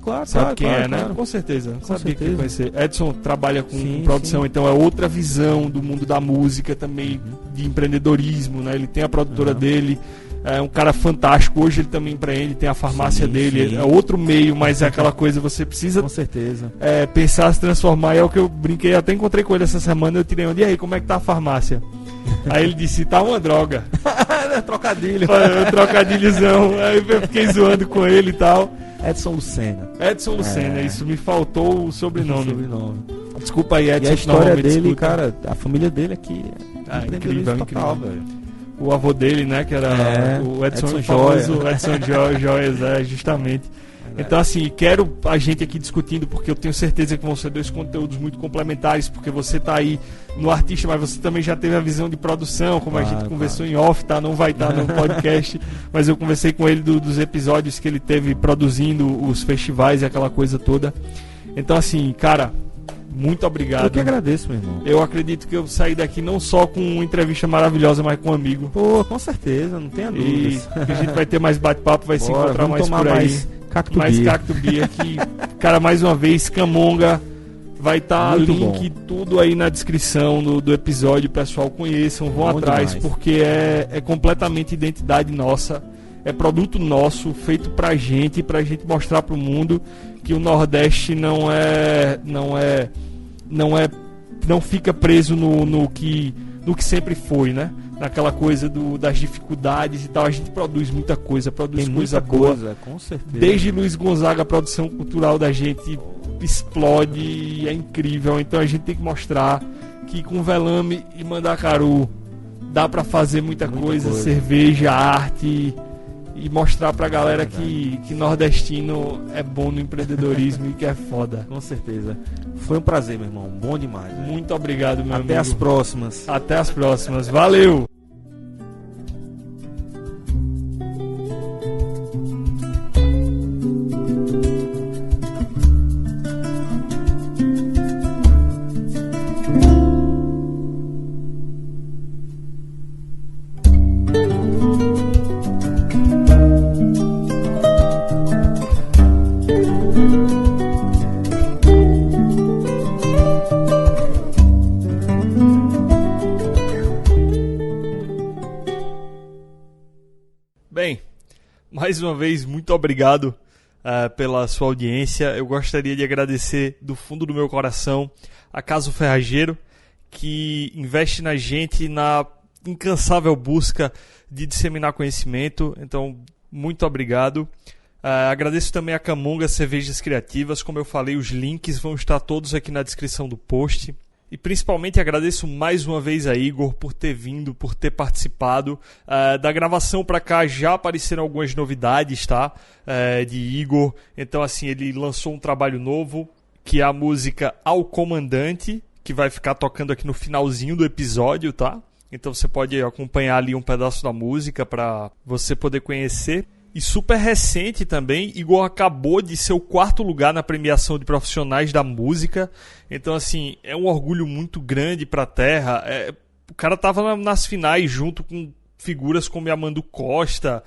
claro. Sabe quem é, né? Claro. Com certeza. Com Sabia que certeza. ia conhecer. Edson trabalha com produção, então é outra visão do mundo da música também, de empreendedorismo, né? Ele tem a produtora dele, é um cara fantástico. Hoje ele também empreende, tem a farmácia dele, é outro meio, mas é aquela coisa, você precisa com certeza. Pensar, se transformar. É o que eu brinquei, até encontrei com ele essa semana, eu tirei e aí, como é que tá a farmácia? Aí ele disse, tá uma droga. Trocadilho. Trocadilhozão. Aí eu fiquei zoando com ele e tal. Edson Lucena, isso, me faltou o sobrenome. Desculpa aí, Edson. E a história dele, cara, a família dele aqui incrível. velho. O avô dele, né, que era o Edson famoso, Edson Joias, justamente. Então, assim, quero a gente aqui discutindo, porque eu tenho certeza que vão ser dois conteúdos muito complementares, porque você tá aí no artista, mas você também já teve a visão de produção, como a gente conversou em off, tá? Não vai estar no podcast, mas eu conversei com ele dos episódios que ele teve produzindo os festivais e aquela coisa toda. Então, assim, cara, muito obrigado. Eu que agradeço, meu irmão. Eu acredito que eu saí daqui não só com uma entrevista maravilhosa, mas com um amigo. Pô, com certeza, não tenha dúvidas. E que a gente vai ter mais bate-papo, vai se encontrar mais por aí. Mais Cacto Bia aqui. Cara, mais uma vez, Camonga. Vai estar link, tudo aí na descrição do episódio. Pessoal, conheçam, vão atrás, porque é completamente identidade nossa. É produto nosso, feito pra gente mostrar pro mundo que o Nordeste não fica preso no que sempre foi, né? Naquela coisa das dificuldades e tal. A gente produz muita coisa, coisa boa. Com certeza. Desde Luiz Gonzaga, a produção cultural da gente explode e é incrível. Então a gente tem que mostrar que com Velame e Mandacaru dá pra fazer muita coisa, cerveja, arte, e mostrar pra galera que nordestino é bom no empreendedorismo e que é foda. Com certeza. Foi um prazer, meu irmão. Bom demais. Muito obrigado, meu amigo. Até as próximas. Até as próximas. Valeu! Bem, mais uma vez, muito obrigado pela sua audiência. Eu gostaria de agradecer do fundo do meu coração a Caso Ferrageiro, que investe na gente na incansável busca de disseminar conhecimento. Então, muito obrigado. Agradeço também a Camonga Cervejas Criativas. Como eu falei, os links vão estar todos aqui na descrição do post. E principalmente agradeço mais uma vez a Igor por ter vindo, por ter participado. Da gravação para cá já apareceram algumas novidades, tá? De Igor. Então, assim, ele lançou um trabalho novo, que é a música Ao Comandante, que vai ficar tocando aqui no finalzinho do episódio, tá? Então você pode acompanhar ali um pedaço da música para você poder conhecer. E super recente também, Igor acabou de ser o 4º lugar na premiação de profissionais da música. Então, assim, é um orgulho muito grande pra terra. O cara tava nas finais junto com figuras como Yamando Costa,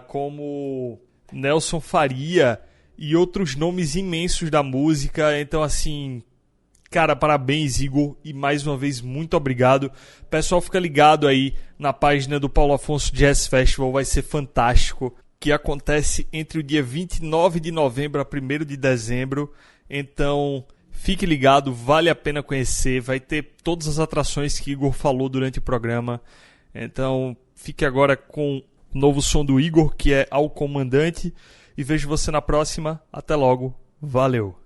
como Nelson Faria e outros nomes imensos da música. Então, assim, cara, parabéns, Igor, e mais uma vez, muito obrigado. Pessoal, fica ligado aí na página do Paulo Afonso Jazz Festival, vai ser fantástico, que acontece entre o dia 29 de novembro a 1º de dezembro. Então, fique ligado, vale a pena conhecer, vai ter todas as atrações que Igor falou durante o programa. Então, fique agora com o novo som do Igor, que é Ao Comandante, e vejo você na próxima. Até logo, valeu!